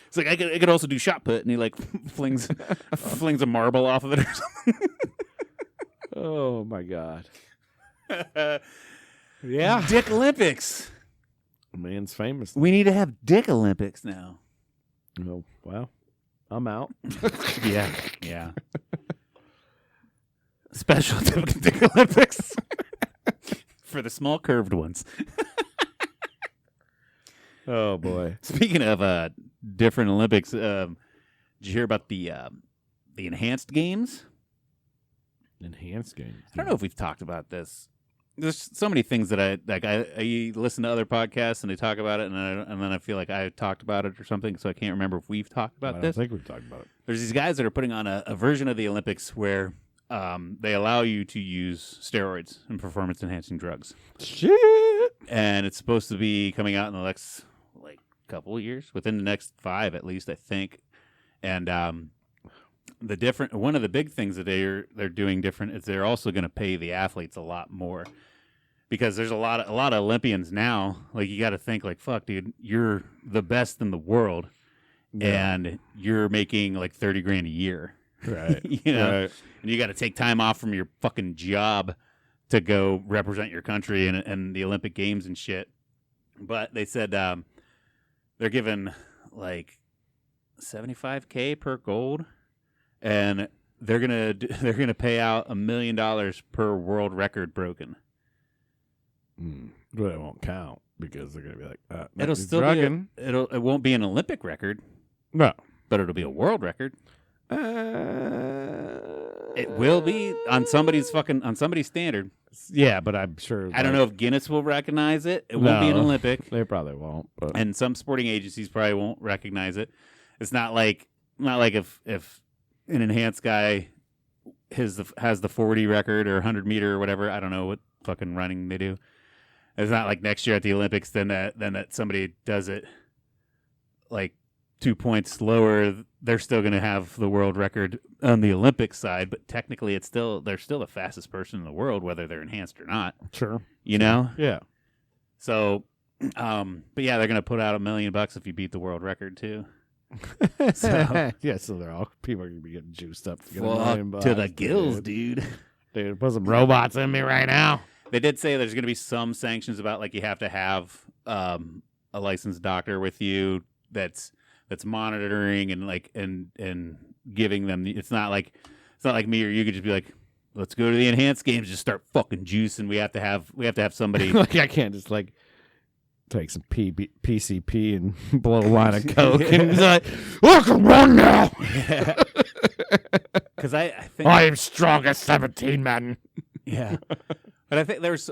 [SPEAKER 1] It's like I could also do shot put, and he like flings a marble off of it or something.
[SPEAKER 2] Oh my god. Yeah.
[SPEAKER 1] Dick Olympics.
[SPEAKER 2] Man's famous.
[SPEAKER 1] We need to have Dick Olympics now.
[SPEAKER 2] Oh, well, I'm out.
[SPEAKER 1] Yeah. Special Dick Olympics for the small curved ones.
[SPEAKER 2] Oh boy.
[SPEAKER 1] Speaking of different Olympics, did you hear about the enhanced games?
[SPEAKER 2] Enhanced games.
[SPEAKER 1] I don't know if we've talked about this. There's so many things that I listen to other podcasts and they talk about it, and then I feel like I talked about it or something, so I can't remember if we've talked about this.
[SPEAKER 2] I think we've talked about it.
[SPEAKER 1] There's these guys that are putting on a version of the Olympics where they allow you to use steroids and performance enhancing drugs.
[SPEAKER 2] Shit.
[SPEAKER 1] And it's supposed to be coming out in the next couple of years, within the next 5 at least, I think. And one of the big things that they're doing different is they're also going to pay the athletes a lot more, because there's a lot of Olympians now. Like, you got to think like, fuck, dude, you're the best in the world, and you're making like $30,000 a year,
[SPEAKER 2] right?
[SPEAKER 1] You know,
[SPEAKER 2] right.
[SPEAKER 1] And you got to take time off from your fucking job to go represent your country and the Olympic Games and shit. But they said they're giving like $75,000 per gold, and they're gonna pay out $1 million per world record broken.
[SPEAKER 2] But it won't count because they're gonna be like,
[SPEAKER 1] It'll still
[SPEAKER 2] drugging.
[SPEAKER 1] it won't be an Olympic record,
[SPEAKER 2] No,
[SPEAKER 1] but it'll be a world record. It will be on somebody's standard.
[SPEAKER 2] Yeah, but I'm sure.
[SPEAKER 1] I don't know if Guinness will recognize it. It won't be an Olympic.
[SPEAKER 2] They probably won't. But.
[SPEAKER 1] And some sporting agencies probably won't recognize it. It's not like if an enhanced guy has the 40 record or 100 meter or whatever. I don't know what fucking running they do. It's not like next year at the Olympics then that somebody does it like 2 points lower. They're still going to have the world record on the Olympic side, but technically they're still the fastest person in the world, whether they're enhanced or not.
[SPEAKER 2] Sure.
[SPEAKER 1] You know?
[SPEAKER 2] Yeah.
[SPEAKER 1] So, but yeah, they're going to put out $1 million if you beat the world record too.
[SPEAKER 2] So so people are going to be getting juiced up to get $1 million
[SPEAKER 1] to the gills, dude.
[SPEAKER 2] Dude, put some robots in me right now.
[SPEAKER 1] They did say there's going to be some sanctions about, like, you have to have a licensed doctor with you that's monitoring and like and giving them. It's not like me or you could just be like, let's go to the enhanced games, just start fucking juicing. We have to have somebody.
[SPEAKER 2] Like, I can't just like take some PCP and blow a line of coke and be like, I can run now.
[SPEAKER 1] Because I think
[SPEAKER 2] I am strong as 17 men.
[SPEAKER 1] Yeah. But I think there's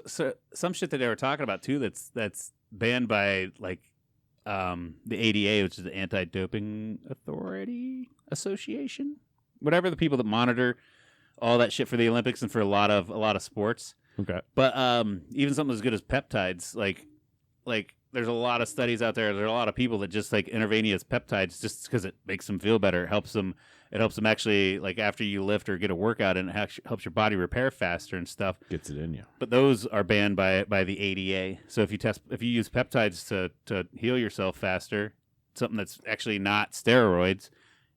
[SPEAKER 1] some shit that they were talking about too that's banned by like the ADA, which is the Anti-Doping Authority Association, whatever, the people that monitor all that shit for the Olympics and for a lot of sports.
[SPEAKER 2] Okay.
[SPEAKER 1] But even something as good as peptides, like there's a lot of studies out there. There are a lot of people that just like intravenous peptides just because it makes them feel better. It helps them actually, like, after you lift or get a workout, and it helps your body repair faster and stuff.
[SPEAKER 2] Gets it in you.
[SPEAKER 1] But those are banned by the ADA. So if you use peptides to heal yourself faster, something that's actually not steroids,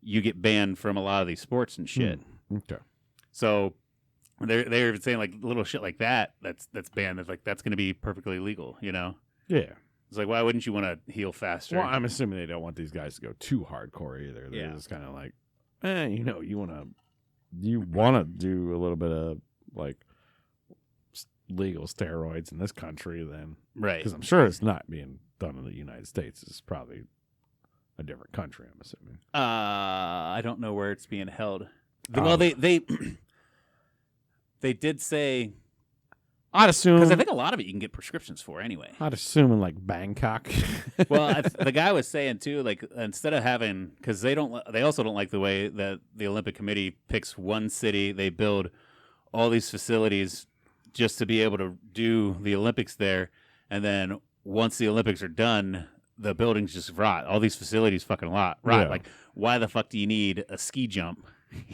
[SPEAKER 1] you get banned from a lot of these sports and shit.
[SPEAKER 2] Okay.
[SPEAKER 1] So they're even saying like little shit like that's banned. That's going to be perfectly legal, you know?
[SPEAKER 2] Yeah.
[SPEAKER 1] It's like, why wouldn't you want to heal faster?
[SPEAKER 2] Well, I'm assuming they don't want these guys to go too hardcore either. They're just kind of like, you want to do a little bit of like legal steroids in this country, then
[SPEAKER 1] Right.
[SPEAKER 2] because I'm sure it's not being done in the United States. It's probably a different country, I'm assuming.
[SPEAKER 1] I don't know where it's being held.
[SPEAKER 2] Oh.
[SPEAKER 1] Well, they did say,
[SPEAKER 2] I'd assume
[SPEAKER 1] because I think a lot of it you can get prescriptions for anyway.
[SPEAKER 2] I'd assume in like Bangkok.
[SPEAKER 1] Well, the guy was saying too, like instead of having, because they also don't like the way that the Olympic Committee picks one city, they build all these facilities just to be able to do the Olympics there, and then once the Olympics are done, the buildings just rot. All these facilities fucking rot.
[SPEAKER 2] Yeah.
[SPEAKER 1] Like, why the fuck do you need a ski jump?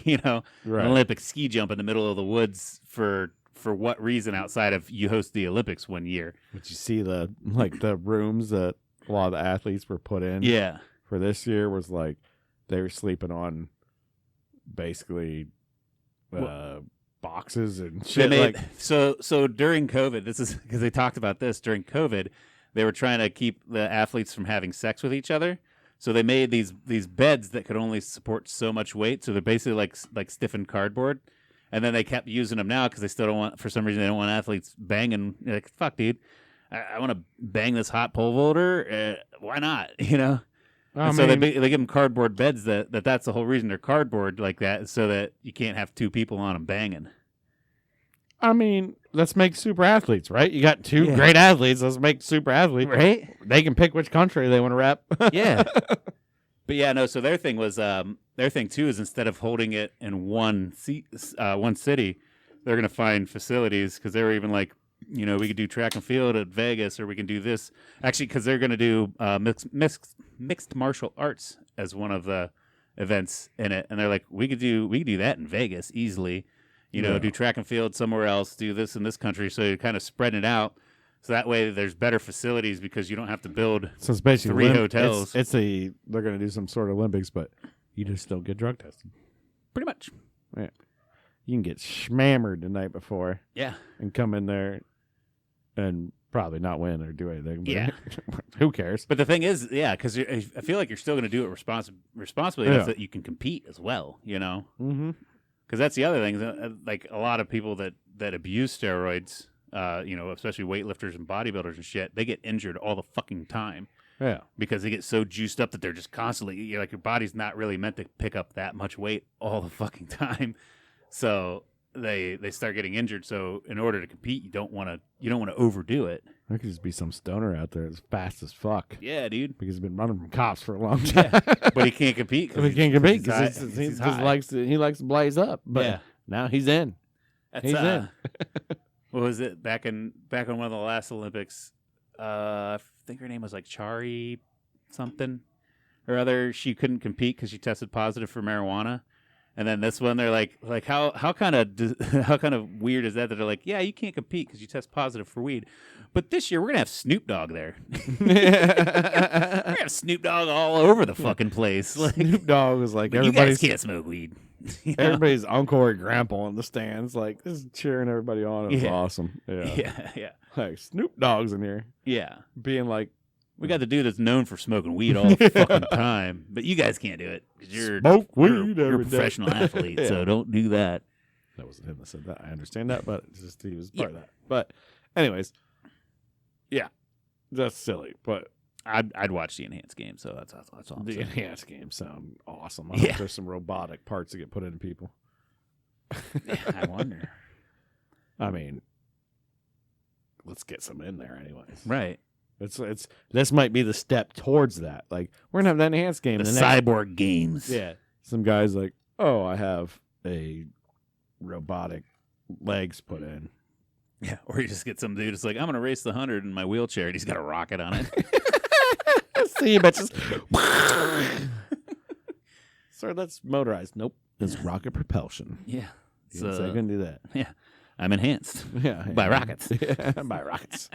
[SPEAKER 1] An
[SPEAKER 2] Right.
[SPEAKER 1] Olympic ski jump in the middle of the woods for what reason outside of you host the Olympics one year?
[SPEAKER 2] Did you see the rooms that a lot of the athletes were put in?
[SPEAKER 1] Yeah.
[SPEAKER 2] For this year was like they were sleeping on basically boxes and shit.
[SPEAKER 1] So during COVID, this is because they talked about this during COVID. They were trying to keep the athletes from having sex with each other, so they made these beds that could only support so much weight. So they're basically like stiffened cardboard, and then they kept using them now because they still don't want, for some reason, they don't want athletes banging. You're like, fuck, dude, I want to bang this hot pole vaulter. Why not? So they give them cardboard beds that's the whole reason they're cardboard like that, so that you can't have two people on them banging.
[SPEAKER 2] I mean, let's make super athletes, right? You got two great athletes. Let's make super athletes.
[SPEAKER 1] Right?
[SPEAKER 2] They can pick which country they want to rep.
[SPEAKER 1] Yeah. But yeah, no, so their thing was, their thing too is instead of holding it in one city, they're going to find facilities, because they were even like, we could do track and field at Vegas, or we can do this. Actually, because they're going to do mixed martial arts as one of the events in it. And they're like, we could do that in Vegas easily. Do track and field somewhere else, do this in this country. So you're kind of spreading it out. So that way there's better facilities, because you don't have to build
[SPEAKER 2] So it's basically
[SPEAKER 1] 3 hotels.
[SPEAKER 2] They're going to do some sort of Olympics, but you just don't get drug tested.
[SPEAKER 1] Pretty much.
[SPEAKER 2] Right. You can get schmammered the night before
[SPEAKER 1] Yeah.
[SPEAKER 2] and come in there and probably not win or do anything. But
[SPEAKER 1] Yeah.
[SPEAKER 2] who cares?
[SPEAKER 1] But the thing is, because I feel like you're still going to do it responsibly enough that you can compete as well,
[SPEAKER 2] Mm-hmm.
[SPEAKER 1] Because that's the other thing. Like a lot of people that abuse steroids, especially weightlifters and bodybuilders and shit, they get injured all the fucking time
[SPEAKER 2] Yeah.
[SPEAKER 1] because they get so juiced up that they're just constantly, your body's not really meant to pick up that much weight all the fucking time. So they start getting injured. So in order to compete, you don't want to overdo it.
[SPEAKER 2] There could just be some stoner out there that's fast as fuck
[SPEAKER 1] Yeah, dude.
[SPEAKER 2] because he's been running from cops for a long time.
[SPEAKER 1] But he can't compete.
[SPEAKER 2] He can't compete because
[SPEAKER 1] he's
[SPEAKER 2] he
[SPEAKER 1] high.
[SPEAKER 2] likes to blaze up. But
[SPEAKER 1] Yeah.
[SPEAKER 2] now he's in.
[SPEAKER 1] That's,
[SPEAKER 2] He's in.
[SPEAKER 1] What was it back on one of the last Olympics? I think her name was like Chari something or other. She couldn't compete because she tested positive for marijuana. And then this one, they're like how kind of weird is that they're like, yeah, you can't compete because you test positive for weed, but this year we're gonna have Snoop Dogg there. We're gonna have Snoop Dogg all over the fucking place. Like,
[SPEAKER 2] Snoop Dogg was like
[SPEAKER 1] you guys can't smoke weed.
[SPEAKER 2] everybody's uncle or grandpa in the stands, like this is cheering everybody on. It was awesome. Yeah.
[SPEAKER 1] yeah.
[SPEAKER 2] Like Snoop Dogg's in here
[SPEAKER 1] Yeah.
[SPEAKER 2] being like,
[SPEAKER 1] We got the dude that's known for smoking weed all the fucking time, but you guys can't do it because you're
[SPEAKER 2] weed
[SPEAKER 1] you're a
[SPEAKER 2] every day.
[SPEAKER 1] professional athlete,
[SPEAKER 2] Yeah.
[SPEAKER 1] so don't do that.
[SPEAKER 2] That wasn't him that said that. I understand that, but it's just he was part of that. But anyways, yeah, that's silly. But
[SPEAKER 1] I'd watch the enhanced game, so that's all I'm
[SPEAKER 2] the
[SPEAKER 1] saying.
[SPEAKER 2] enhanced games sound awesome. I
[SPEAKER 1] Yeah.
[SPEAKER 2] hope there's some robotic parts that get put into people.
[SPEAKER 1] Yeah, I wonder.
[SPEAKER 2] I mean, let's get some in there, anyways.
[SPEAKER 1] Right,
[SPEAKER 2] It's this might be the step towards that. Like we're gonna have that enhanced game.
[SPEAKER 1] the
[SPEAKER 2] and the next-
[SPEAKER 1] cyborg games.
[SPEAKER 2] Yeah. Some guys like, oh, I have a robotic legs put in.
[SPEAKER 1] Yeah, or you just get some dude that's like, I'm gonna race the 100 in my wheelchair, and he's got a rocket on it.
[SPEAKER 2] See you bitches. Sir, that's motorized. Nope. It's rocket propulsion.
[SPEAKER 1] Yeah,
[SPEAKER 2] You didn't say you couldn't do that.
[SPEAKER 1] yeah, I'm enhanced
[SPEAKER 2] Yeah.
[SPEAKER 1] by rockets.
[SPEAKER 2] Yeah, by rockets.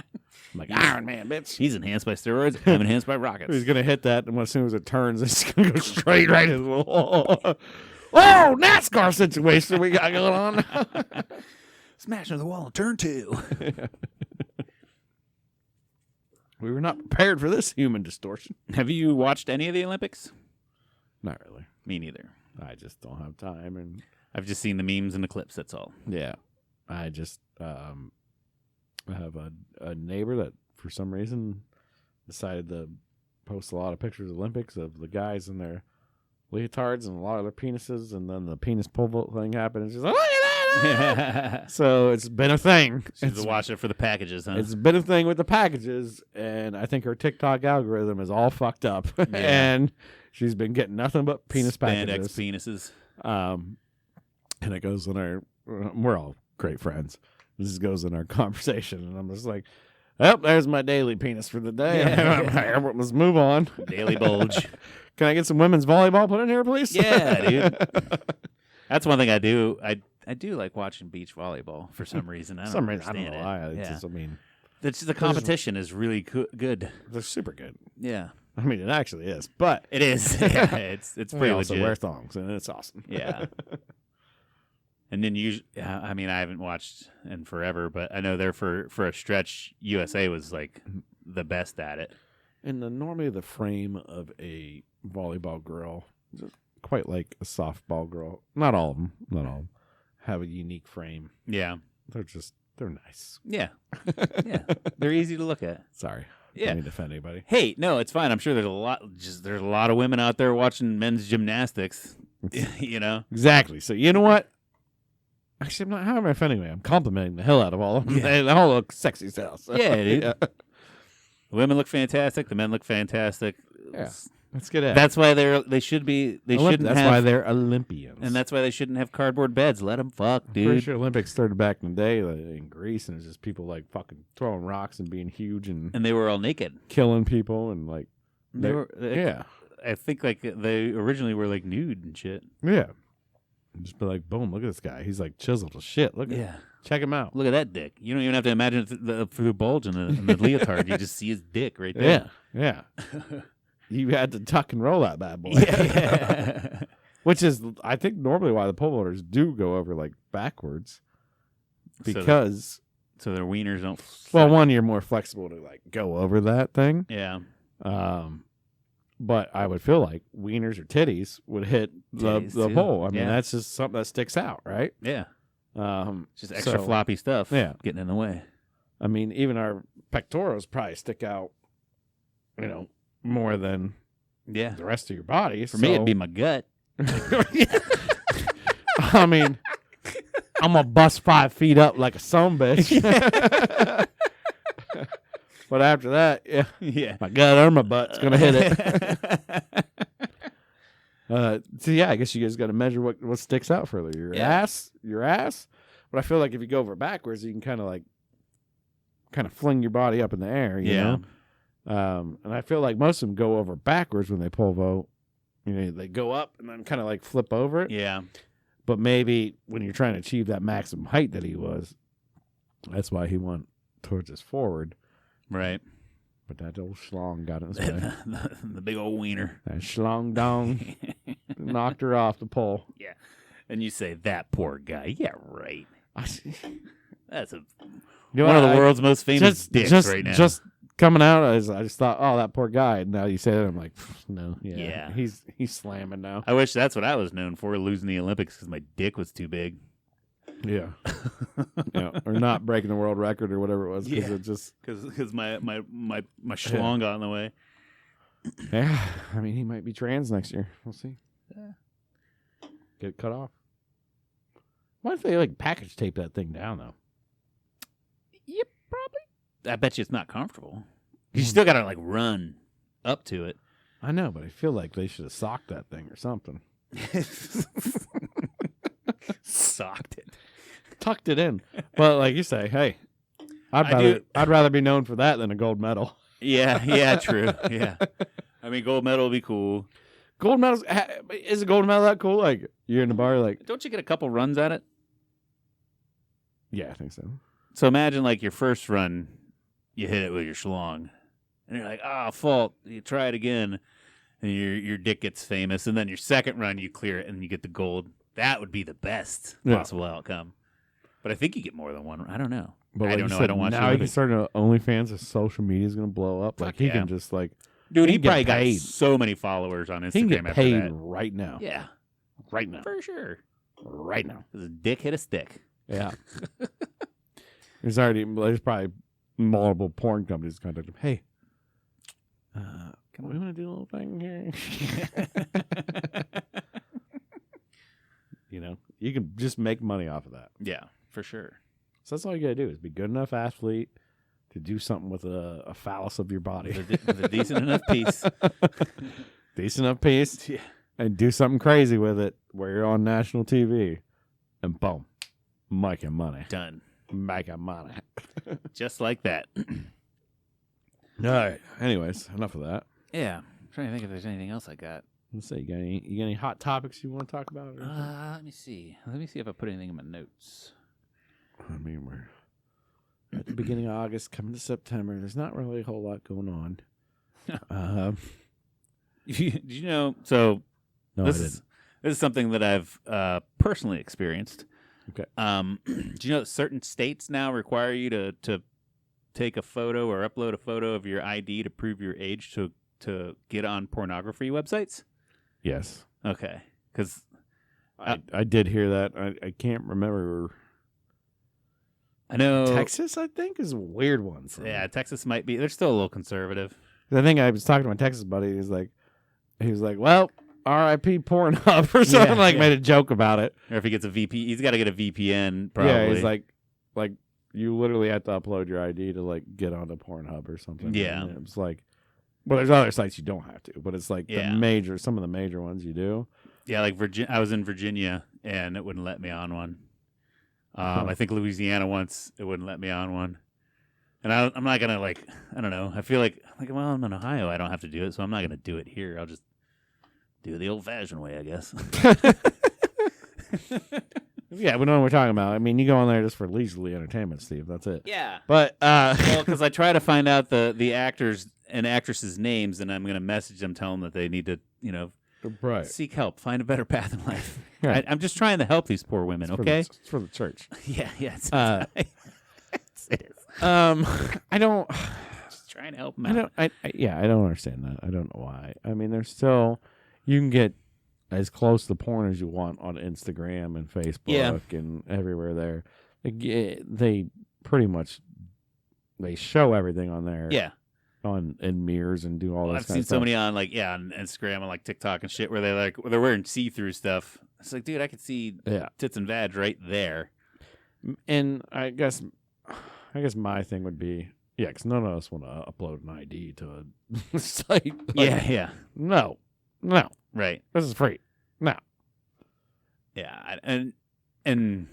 [SPEAKER 2] I'm like Iron Man, bitch.
[SPEAKER 1] He's enhanced by steroids. I'm enhanced by rockets.
[SPEAKER 2] He's gonna hit that, and as soon as it turns, it's gonna go straight right into the wall. Oh, NASCAR situation we got going on.
[SPEAKER 1] Smash into the wall and turn 2.
[SPEAKER 2] We were not prepared for this human distortion.
[SPEAKER 1] Have you watched any of the Olympics?
[SPEAKER 2] Not really.
[SPEAKER 1] Me neither.
[SPEAKER 2] I just don't have time, and
[SPEAKER 1] I've just seen the memes and the clips. That's all.
[SPEAKER 2] yeah, I just I have a neighbor that, for some reason, decided to post a lot of pictures of Olympics of the guys in their leotards and a lot of their penises, and then the penis pole vault thing happened. And she's like, look at that! So it's been a thing.
[SPEAKER 1] She's watching it for the packages, huh?
[SPEAKER 2] It's been a thing with the packages, and I think her TikTok algorithm is all fucked up, and she's been getting nothing but penis packages.
[SPEAKER 1] Spandex penises.
[SPEAKER 2] And it goes in our. We're all great friends. This goes in our conversation, and I'm just like, "Well, there's my daily penis for the day. Let's move on."
[SPEAKER 1] Daily bulge.
[SPEAKER 2] Can I get some women's volleyball put in here, please?
[SPEAKER 1] Yeah, dude. That's one thing I do. I do like watching beach volleyball for some reason. I don't understand
[SPEAKER 2] know
[SPEAKER 1] it.
[SPEAKER 2] why.
[SPEAKER 1] Yeah.
[SPEAKER 2] Just, I mean,
[SPEAKER 1] the competition is really good.
[SPEAKER 2] they're super good.
[SPEAKER 1] Yeah,
[SPEAKER 2] I mean, it actually is, but
[SPEAKER 1] it is. Yeah, it's pretty
[SPEAKER 2] also
[SPEAKER 1] legit.
[SPEAKER 2] wear thongs, and it's awesome.
[SPEAKER 1] Yeah. And then I mean, I haven't watched in forever, but I know there for a stretch, USA was like the best at it.
[SPEAKER 2] And normally the frame of a volleyball girl, quite like a softball girl, not all of them, have a unique frame.
[SPEAKER 1] Yeah.
[SPEAKER 2] They're nice.
[SPEAKER 1] Yeah. Yeah. They're easy to look at.
[SPEAKER 2] Sorry.
[SPEAKER 1] Yeah.
[SPEAKER 2] I don't mean to offend anybody.
[SPEAKER 1] Hey, no, it's fine. I'm sure there's a lot of women out there watching men's gymnastics. You know?
[SPEAKER 2] Exactly. So you know what? Actually, I'm not. How am I offending me? I'm complimenting the hell out of all of them.
[SPEAKER 1] Yeah.
[SPEAKER 2] They all look sexy as hell. So.
[SPEAKER 1] Yeah, dude. The women look fantastic. The men look fantastic.
[SPEAKER 2] Yeah. Let's get at it.
[SPEAKER 1] That's why they should be. They shouldn't.
[SPEAKER 2] That's
[SPEAKER 1] have,
[SPEAKER 2] why they're Olympians.
[SPEAKER 1] And that's why they shouldn't have cardboard beds. Let them fuck,
[SPEAKER 2] I'm
[SPEAKER 1] dude.
[SPEAKER 2] pretty sure Olympics started back in the day in Greece, and it's just people like fucking throwing rocks and being huge and
[SPEAKER 1] And they were all naked.
[SPEAKER 2] killing people and like
[SPEAKER 1] They were.
[SPEAKER 2] yeah.
[SPEAKER 1] I think like they originally were like nude and shit.
[SPEAKER 2] Yeah. Just be like, boom, look at this guy. He's like chiseled as shit. Look at check him out.
[SPEAKER 1] Look at that dick. You don't even have to imagine through the bulge in the leotard. You just see his dick right there.
[SPEAKER 2] Yeah. You had to tuck and roll that bad boy.
[SPEAKER 1] Yeah.
[SPEAKER 2] Which is, I think, normally why the pole vaulters do go over like backwards. Because
[SPEAKER 1] so their wieners don't.
[SPEAKER 2] Well, one, you're more flexible to like go over that thing.
[SPEAKER 1] Yeah.
[SPEAKER 2] But I would feel like wieners or titties would hit the pole. I mean, that's just something that sticks out, right?
[SPEAKER 1] Yeah. Just extra
[SPEAKER 2] so,
[SPEAKER 1] floppy stuff.
[SPEAKER 2] Yeah.
[SPEAKER 1] Getting in the way.
[SPEAKER 2] I mean, even our pectorals probably stick out, more than the rest of your body.
[SPEAKER 1] For me, it'd be my gut.
[SPEAKER 2] I mean, I'm going to bust 5 feet up like a son-bitch. But after that, my gut or my butt's going to hit it. So, yeah, I guess you guys got to measure what sticks out further. Your ass. But I feel like if you go over backwards, you can kind of fling your body up in the air, you know? And I feel like most of them go over backwards when they pole vault. They go up and then kind of like flip over it.
[SPEAKER 1] Yeah.
[SPEAKER 2] But maybe when you're trying to achieve that maximum height that he was, that's why he went towards his forward.
[SPEAKER 1] Right.
[SPEAKER 2] But that old schlong got in his way.
[SPEAKER 1] The big old wiener.
[SPEAKER 2] That schlong dong knocked her off the pole.
[SPEAKER 1] Yeah. And you say, that poor guy. Yeah, right. That's one of the world's most famous dicks right now.
[SPEAKER 2] Just coming out, I just thought, oh, that poor guy. And now you say that, I'm like, no, yeah. He's slamming now.
[SPEAKER 1] I wish that's what I was known for, losing the Olympics because my dick was too big.
[SPEAKER 2] Yeah. Or not breaking the world record or whatever it was.
[SPEAKER 1] Because my schlong got in the way.
[SPEAKER 2] Yeah. I mean, he might be trans next year. We'll see. Yeah. Get it cut off. Why don't they package tape that thing down though?
[SPEAKER 1] Yep, probably. I bet you it's not comfortable. You still got to run up to it.
[SPEAKER 2] I know, but I feel like they should have socked that thing or something.
[SPEAKER 1] Socked it.
[SPEAKER 2] Tucked it in. Well, like you say, hey, I'd rather be known for that than a gold medal.
[SPEAKER 1] Yeah, true. Yeah. I mean, gold medal would be cool.
[SPEAKER 2] Gold medals, is a gold medal that cool? Like, you're in the bar,
[SPEAKER 1] don't you get a couple runs at it?
[SPEAKER 2] Yeah, I think so.
[SPEAKER 1] So imagine your first run, you hit it with your schlong, and you're like, fault. You try it again, and your dick gets famous, and then your second run, you clear it, and you get the gold. That would be the best possible outcome. But I think you get more than one. I don't know.
[SPEAKER 2] But
[SPEAKER 1] I don't know. I don't watch.
[SPEAKER 2] Now he can start an OnlyFans. His social media is going to blow up. He can just
[SPEAKER 1] dude. He probably got so many followers on Instagram.
[SPEAKER 2] He can get paid
[SPEAKER 1] after that.
[SPEAKER 2] right now.
[SPEAKER 1] Yeah,
[SPEAKER 2] right now
[SPEAKER 1] for sure.
[SPEAKER 2] Right now.
[SPEAKER 1] His dick hit a stick.
[SPEAKER 2] Yeah. There's probably multiple porn companies contact him. Hey, we want to do a little thing here. You can just make money off of that.
[SPEAKER 1] Yeah, for sure.
[SPEAKER 2] So that's all you got to do is be good enough athlete to do something with a phallus of your body.
[SPEAKER 1] With a decent enough piece.
[SPEAKER 2] Decent enough piece.
[SPEAKER 1] Yeah.
[SPEAKER 2] And do something crazy with it where you're on national TV. And boom, making money.
[SPEAKER 1] Done.
[SPEAKER 2] Making money.
[SPEAKER 1] Just like that.
[SPEAKER 2] All right. Anyways, enough of that.
[SPEAKER 1] Yeah. I'm trying to think if there's anything else I got.
[SPEAKER 2] Let's see. You got any hot topics you want to talk about?
[SPEAKER 1] Let me see. Let me see if I put anything in my notes.
[SPEAKER 2] I mean, we're at the beginning of August, coming to September. There's not really a whole lot going on.
[SPEAKER 1] Did you know? So
[SPEAKER 2] No,
[SPEAKER 1] this
[SPEAKER 2] I
[SPEAKER 1] is
[SPEAKER 2] didn't.
[SPEAKER 1] this is something that I've personally experienced.
[SPEAKER 2] Okay.
[SPEAKER 1] Do you know that certain states now require you to take a photo or upload a photo of your ID to prove your age to get on pornography websites?
[SPEAKER 2] Yes.
[SPEAKER 1] Okay, because
[SPEAKER 2] I did hear that. I can't remember.
[SPEAKER 1] I know
[SPEAKER 2] Texas, I think, is a weird one. For me.
[SPEAKER 1] Yeah, Texas might be. They're still a little conservative.
[SPEAKER 2] I think I was talking to my Texas buddy. He was like, well, R.I.P. Pornhub or something.
[SPEAKER 1] Yeah.
[SPEAKER 2] Made a joke about it.
[SPEAKER 1] Or if he gets a VP, he's got to get a VPN. Probably.
[SPEAKER 2] Yeah, he's like you literally have to upload your ID to get onto Pornhub or something.
[SPEAKER 1] Yeah.
[SPEAKER 2] And it was like, well, there's other sites you don't have to, but it's like
[SPEAKER 1] Yeah.
[SPEAKER 2] some of the major ones you do.
[SPEAKER 1] Yeah, like I was in Virginia and it wouldn't let me on one. I think Louisiana once it wouldn't let me on one. And I'm not gonna I don't know. I feel like well, I'm in Ohio, I don't have to do it, so I'm not gonna do it here. I'll just do it the old-fashioned way, I guess.
[SPEAKER 2] Yeah, we know what we're talking about. I mean, you go on there just for leisurely entertainment, Steve. That's it.
[SPEAKER 1] Yeah.
[SPEAKER 2] But
[SPEAKER 1] Well, because I try to find out the actors and actresses' names, and I'm gonna message them, tell them that they need to,
[SPEAKER 2] right.
[SPEAKER 1] seek help, find a better path in life.
[SPEAKER 2] Right.
[SPEAKER 1] I'm just trying to help these poor women. Okay.
[SPEAKER 2] It's for the church.
[SPEAKER 1] Yeah. It's, it is.
[SPEAKER 2] I don't.
[SPEAKER 1] Just trying to help them out.
[SPEAKER 2] I don't understand that. I don't know why. I mean, there's still you can get as close to porn as you want on Instagram and Facebook and everywhere there. They pretty much they show everything on there.
[SPEAKER 1] Yeah.
[SPEAKER 2] In mirrors and do all this.
[SPEAKER 1] I've seen so many on on Instagram and TikTok and shit where they're wearing see-through stuff. It's like, dude, I could see tits and vag right there.
[SPEAKER 2] And I guess my thing would be because none of us want to upload an ID to a site.
[SPEAKER 1] Yeah.
[SPEAKER 2] No,
[SPEAKER 1] Right.
[SPEAKER 2] this is free. No.
[SPEAKER 1] Yeah, and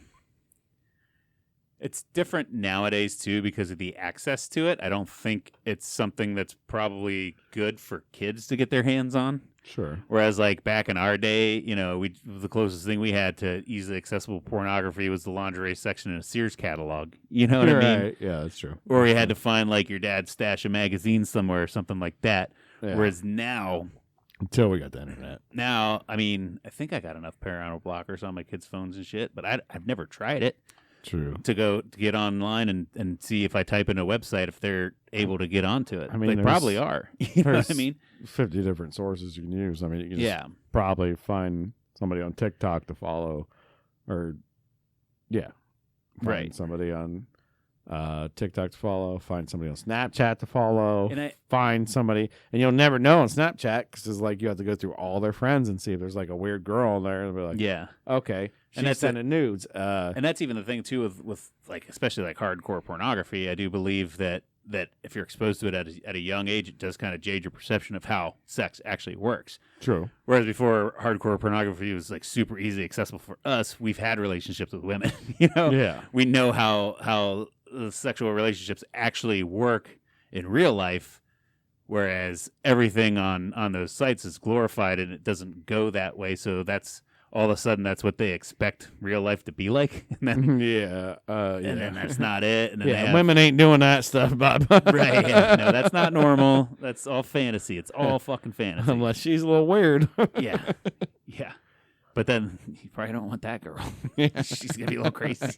[SPEAKER 1] it's different nowadays too because of the access to it. I don't think it's something that's probably good for kids to get their hands on.
[SPEAKER 2] Sure.
[SPEAKER 1] Whereas back in our day, the closest thing we had to easily accessible pornography was the lingerie section in a Sears catalog. You know what I mean?
[SPEAKER 2] Right. Yeah, that's true.
[SPEAKER 1] Or you had to find your dad's stash of magazines somewhere or something like that.
[SPEAKER 2] Yeah.
[SPEAKER 1] Whereas now,
[SPEAKER 2] Until we got the internet.
[SPEAKER 1] I mean, I think I got enough parental blockers on my kids' phones and shit, but I've never tried it.
[SPEAKER 2] True.
[SPEAKER 1] To get online and see if I type in a website if they're able to get onto it.
[SPEAKER 2] I mean,
[SPEAKER 1] they probably are. You know what I mean?
[SPEAKER 2] 50 different sources you can use. I mean, you can
[SPEAKER 1] Yeah.
[SPEAKER 2] just probably find somebody on TikTok to follow, or find
[SPEAKER 1] Right.
[SPEAKER 2] somebody on TikTok to follow, find somebody on Snapchat to follow,
[SPEAKER 1] And
[SPEAKER 2] find somebody, and you'll never know on Snapchat because it's you have to go through all their friends and see if there's a weird girl in there, and be like,
[SPEAKER 1] yeah.
[SPEAKER 2] okay, she's
[SPEAKER 1] And that's
[SPEAKER 2] sending nudes.
[SPEAKER 1] And that's even the thing too with especially hardcore pornography. I do believe that if you're exposed to it at a young age, it does kind of jade your perception of how sex actually works.
[SPEAKER 2] True.
[SPEAKER 1] Whereas before, hardcore pornography was super easily accessible for us. We've had relationships with women.
[SPEAKER 2] Yeah.
[SPEAKER 1] We know how sexual relationships actually work in real life. Whereas everything on those sites is glorified and it doesn't go that way. So that's all of a sudden that's what they expect real life to be like. And then and then that's not it. And then
[SPEAKER 2] women ain't doing that stuff, Bob.
[SPEAKER 1] Right. Yeah. No, that's not normal. That's all fantasy. It's all fucking fantasy.
[SPEAKER 2] Unless she's a little weird.
[SPEAKER 1] Yeah. Yeah. But then you probably don't want that girl. She's going to be a little crazy.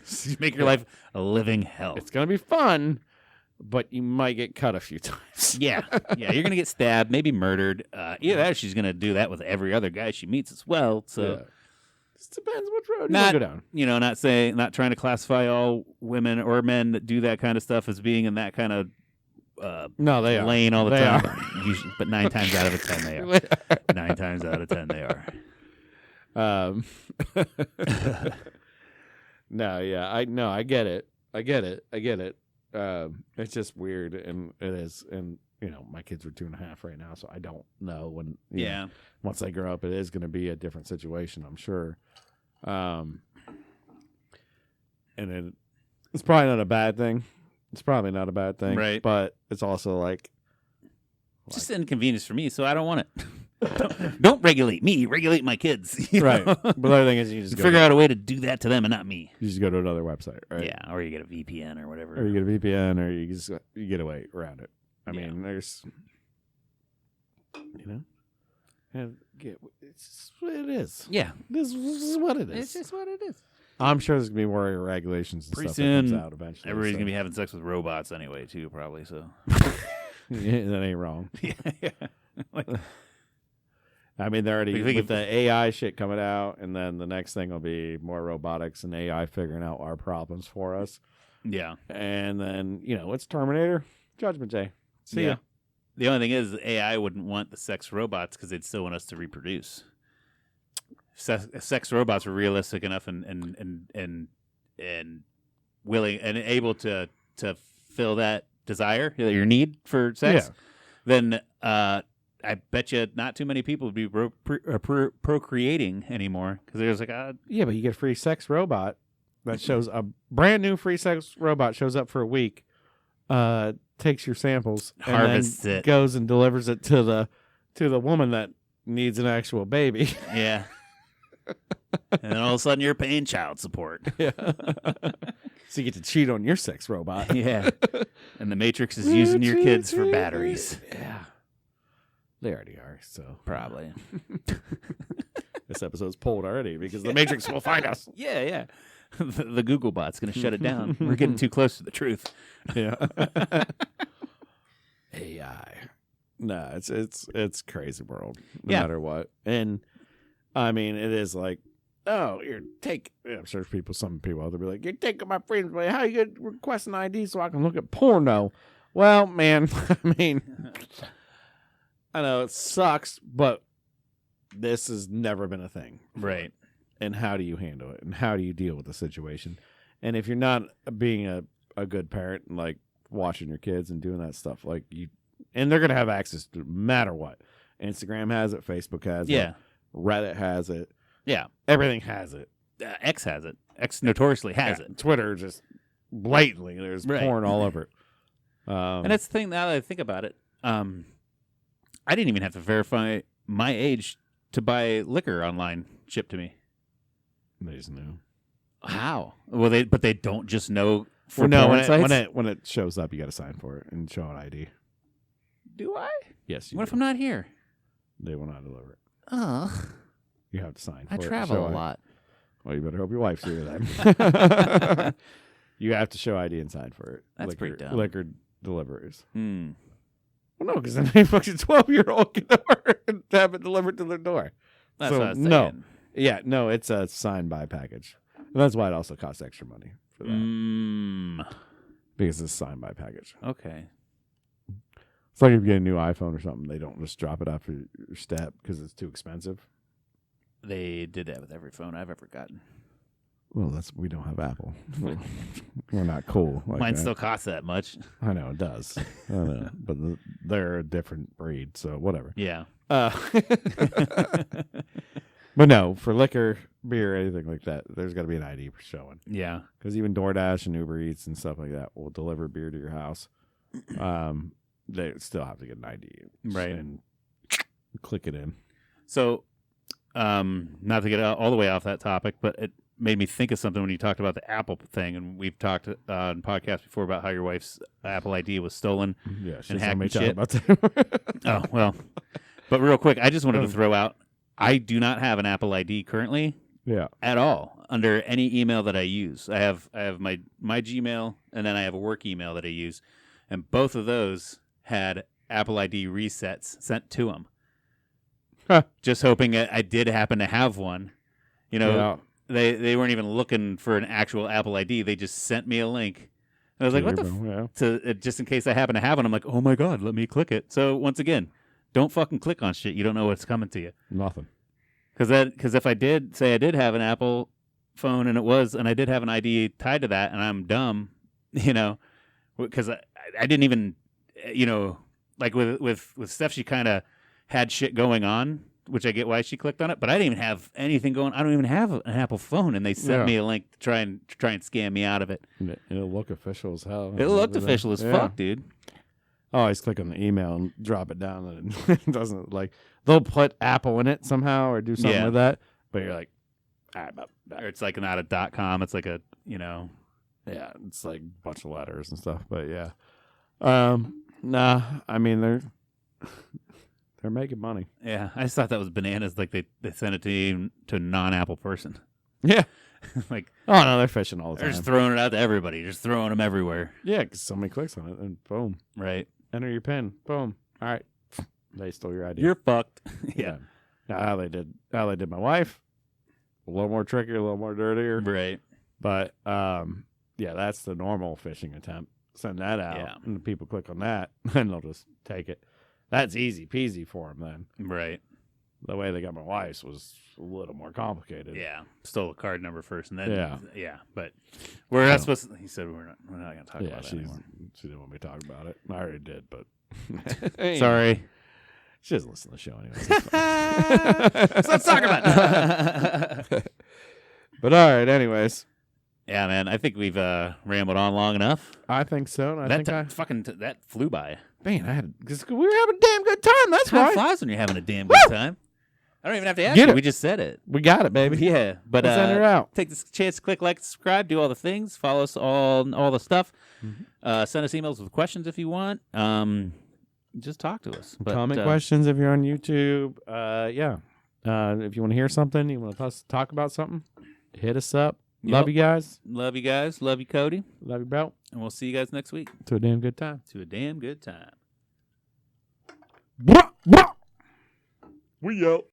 [SPEAKER 1] She's make your life a living hell.
[SPEAKER 2] It's going to be fun, but you might get cut a few times.
[SPEAKER 1] Yeah. Yeah. You're going to get stabbed, maybe murdered. Either that or she's going to do that with every other guy she meets as well. So
[SPEAKER 2] Just depends which road you want to go down.
[SPEAKER 1] Not trying to classify all women or men that do that kind of stuff as being in that kind of
[SPEAKER 2] No, they are.
[SPEAKER 1] lane all the
[SPEAKER 2] They
[SPEAKER 1] time.
[SPEAKER 2] are.
[SPEAKER 1] Usually, but 9 times out of 10 they are. 9 times out of 10 they are.
[SPEAKER 2] No, yeah, I get it. It's just weird, and it is, and my kids are 2.5 right now, so I don't know when.
[SPEAKER 1] Yeah.
[SPEAKER 2] Once they grow up, it is going to be a different situation, I'm sure. And it's probably not a bad thing.
[SPEAKER 1] Right.
[SPEAKER 2] But it's also like
[SPEAKER 1] It's just an inconvenience for me, so I don't want it. Don't regulate me. Regulate my kids. you
[SPEAKER 2] right.
[SPEAKER 1] know?
[SPEAKER 2] But the other thing is, you just
[SPEAKER 1] figure out a way to do that to them and not me.
[SPEAKER 2] You just go to another website, right?
[SPEAKER 1] Yeah, or you get a VPN or whatever.
[SPEAKER 2] Or you get a VPN, or you get a way around it. I
[SPEAKER 1] Yeah.
[SPEAKER 2] mean, there's, it's just what it is.
[SPEAKER 1] Yeah,
[SPEAKER 2] This is what it is.
[SPEAKER 1] it's just what it is.
[SPEAKER 2] I'm sure there's gonna be more regulations and
[SPEAKER 1] Pretty
[SPEAKER 2] stuff that comes
[SPEAKER 1] soon,
[SPEAKER 2] out eventually.
[SPEAKER 1] Everybody's
[SPEAKER 2] so.
[SPEAKER 1] gonna be having sex with robots anyway, too, probably. So
[SPEAKER 2] Yeah, that ain't wrong.
[SPEAKER 1] yeah.
[SPEAKER 2] I mean, they're already
[SPEAKER 1] Like,
[SPEAKER 2] with the AI shit coming out, and then the next thing will be more robotics and AI figuring out our problems for us.
[SPEAKER 1] Yeah.
[SPEAKER 2] And then it's Terminator, Judgment Day. See
[SPEAKER 1] Yeah.
[SPEAKER 2] ya.
[SPEAKER 1] The only thing is, AI wouldn't want the sex robots because they'd still want us to reproduce. Sex robots were realistic enough and willing and able to fill that desire, your need for sex.
[SPEAKER 2] Yeah.
[SPEAKER 1] Then I bet you not too many people would be procreating anymore because there's like
[SPEAKER 2] Yeah, but you get a free sex robot that shows a brand new free sex robot shows up for a week, takes your samples,
[SPEAKER 1] Harvests
[SPEAKER 2] and then
[SPEAKER 1] it.
[SPEAKER 2] goes and delivers it to the woman that needs an actual baby.
[SPEAKER 1] yeah. And then all of a sudden you're paying child support.
[SPEAKER 2] Yeah. So you get to cheat on your sex robot.
[SPEAKER 1] Yeah. And the Matrix is using your kids for batteries.
[SPEAKER 2] Yeah. They already are, so
[SPEAKER 1] Probably.
[SPEAKER 2] this episode's pulled already because the Matrix will find us.
[SPEAKER 1] Yeah, yeah. The Google bot's going to shut it down. We're getting too close to the truth.
[SPEAKER 2] Yeah. AI. No, it's crazy world, no
[SPEAKER 1] Yeah.
[SPEAKER 2] matter what. And I mean, it is like, oh, I'm sure some people they'll be like, you're taking my freedoms away. How you gonna request an ID so I can look at porno? Well, man, I mean, I know it sucks, but this has never been a thing.
[SPEAKER 1] Right.
[SPEAKER 2] And how do you handle it? And how do you deal with the situation? And if you're not being a good parent and like watching your kids and doing that stuff, like and they're gonna have access to it no matter what. Instagram has it, Facebook has it,
[SPEAKER 1] Yeah.
[SPEAKER 2] Reddit has it,
[SPEAKER 1] Yeah.
[SPEAKER 2] everything has it.
[SPEAKER 1] X has it. X notoriously has
[SPEAKER 2] Yeah,
[SPEAKER 1] it.
[SPEAKER 2] Twitter just blatantly there's
[SPEAKER 1] Right.
[SPEAKER 2] porn all over it.
[SPEAKER 1] And that's the thing, now that I think about it, I didn't even have to verify my age to buy liquor online shipped to me.
[SPEAKER 2] they just knew.
[SPEAKER 1] How? Well, but they don't just know for
[SPEAKER 2] Well, no,
[SPEAKER 1] porn sites?
[SPEAKER 2] when it shows up, you got to sign for it and show an ID.
[SPEAKER 1] Do I?
[SPEAKER 2] Yes, you
[SPEAKER 1] What
[SPEAKER 2] do.
[SPEAKER 1] if I'm not here?
[SPEAKER 2] They will not deliver it.
[SPEAKER 1] Oh,
[SPEAKER 2] You have to sign.
[SPEAKER 1] I
[SPEAKER 2] for it,
[SPEAKER 1] travel
[SPEAKER 2] show
[SPEAKER 1] a
[SPEAKER 2] it.
[SPEAKER 1] lot.
[SPEAKER 2] Well, you better hope your wife's here then. You have to show ID and sign for it.
[SPEAKER 1] That's pretty dumb.
[SPEAKER 2] Liquor deliveries.
[SPEAKER 1] Hmm.
[SPEAKER 2] Well, no, because then a fucking 12-year-old can order and have it delivered to their door.
[SPEAKER 1] That's
[SPEAKER 2] So,
[SPEAKER 1] what I was
[SPEAKER 2] no.
[SPEAKER 1] saying.
[SPEAKER 2] Yeah, no, it's a sign-by package. And that's why it also costs extra money for that.
[SPEAKER 1] Mm.
[SPEAKER 2] Because it's a sign-by package.
[SPEAKER 1] Okay.
[SPEAKER 2] It's like if you get a new iPhone or something, they don't just drop it off your step because it's too expensive.
[SPEAKER 1] They did that with every phone I've ever gotten.
[SPEAKER 2] Well, we don't have Apple. We're not cool. Like
[SPEAKER 1] Mine
[SPEAKER 2] that.
[SPEAKER 1] still costs that much.
[SPEAKER 2] I know it does. I know, but they're a different breed, so whatever.
[SPEAKER 1] Yeah.
[SPEAKER 2] But no, for liquor, beer, anything like that, there's got to be an ID for showing.
[SPEAKER 1] Yeah.
[SPEAKER 2] Because even DoorDash and Uber Eats and stuff like that will deliver beer to your house. They still have to get an ID,
[SPEAKER 1] Right.
[SPEAKER 2] And click it in.
[SPEAKER 1] So, not to get all the way off that topic, but it made me think of something when you talked about the Apple thing, and we've talked on podcasts before about how your wife's Apple ID was stolen.
[SPEAKER 2] Yeah, she's
[SPEAKER 1] And
[SPEAKER 2] let me
[SPEAKER 1] hacked
[SPEAKER 2] tell
[SPEAKER 1] shit.
[SPEAKER 2] about that.
[SPEAKER 1] Oh, well. But real quick, I just wanted to throw out, I do not have an Apple ID currently
[SPEAKER 2] Yeah.
[SPEAKER 1] at all under any email that I use. I have my Gmail, and then I have a work email that I use, and both of those had Apple ID resets sent to them.
[SPEAKER 2] Huh.
[SPEAKER 1] Just hoping I did happen to have one. You know,
[SPEAKER 2] Yeah.
[SPEAKER 1] they weren't even looking for an actual Apple ID. They just sent me a link. And I was like, what the
[SPEAKER 2] Yeah.
[SPEAKER 1] just in case I happen to have one, I'm like, oh my God, let me click it. So once again, don't fucking click on shit. You don't know what's coming to you.
[SPEAKER 2] Nothing.
[SPEAKER 1] Because if I did say I did have an Apple phone and I did have an ID tied to that and I'm dumb, because I didn't even, like with Steph, she kind of had shit going on, which I get why she clicked on it, but I didn't even have anything going. I don't even have an Apple phone, and they sent me a link to try and scam me out of it.
[SPEAKER 2] It'll look official as hell.
[SPEAKER 1] It looked official as fuck, dude.
[SPEAKER 2] I always click on the email and drop it down, and it doesn't they'll put Apple in it somehow or do something with that, but you're like, all right,
[SPEAKER 1] or it's like not a .com, it's like a
[SPEAKER 2] yeah, it's like a bunch of letters and stuff, but yeah, nah, I mean they're making money.
[SPEAKER 1] Yeah, I just thought that was bananas. Like they sent it to a non-Apple person.
[SPEAKER 2] Yeah,
[SPEAKER 1] like
[SPEAKER 2] oh no, they're fishing all the
[SPEAKER 1] they're
[SPEAKER 2] time.
[SPEAKER 1] just throwing it out to everybody, just throwing them everywhere.
[SPEAKER 2] Yeah, because somebody clicks on it and boom,
[SPEAKER 1] right.
[SPEAKER 2] Enter your PIN, boom. All right, they stole your ID.
[SPEAKER 1] You're fucked. Yeah.
[SPEAKER 2] Now how they did my wife, a little more tricky, a little more dirtier.
[SPEAKER 1] Right.
[SPEAKER 2] But yeah, that's the normal phishing attempt. Send that out, and the people click on that, and they'll just take it. That's easy peasy for them then.
[SPEAKER 1] Right.
[SPEAKER 2] The way they got my wife's was a little more complicated.
[SPEAKER 1] Yeah. Stole a card number first, and then
[SPEAKER 2] Yeah.
[SPEAKER 1] But we're not supposed to. He said we're not going to talk about it anymore.
[SPEAKER 2] She didn't want me to talk about it. I already did, but
[SPEAKER 1] Sorry.
[SPEAKER 2] She doesn't listen to the show anyway.
[SPEAKER 1] So let's talk about it.
[SPEAKER 2] But all right, anyways.
[SPEAKER 1] Yeah, man. I think we've rambled on long enough.
[SPEAKER 2] I think so. And
[SPEAKER 1] That flew by.
[SPEAKER 2] Man, because we were having a damn good time. That's
[SPEAKER 1] Time
[SPEAKER 2] why.
[SPEAKER 1] flies when you're having a damn good time. I don't even have to ask
[SPEAKER 2] Get
[SPEAKER 1] you.
[SPEAKER 2] it.
[SPEAKER 1] We just said it.
[SPEAKER 2] We got it, baby.
[SPEAKER 1] Yeah, but
[SPEAKER 2] Let's send her out.
[SPEAKER 1] take this chance to click like, subscribe, do all the things, follow us all the stuff.
[SPEAKER 2] Mm-hmm.
[SPEAKER 1] Send us emails with questions if you want. Just talk to us. But,
[SPEAKER 2] Comment questions if you're on YouTube. Yeah. If you want to hear something, you want us to talk about something, hit us up. Love you guys.
[SPEAKER 1] Love you guys. Love you, Cody.
[SPEAKER 2] Love you, bro.
[SPEAKER 1] And we'll see you guys next week.
[SPEAKER 2] To a damn good time.
[SPEAKER 1] To a damn good time.
[SPEAKER 2] We out.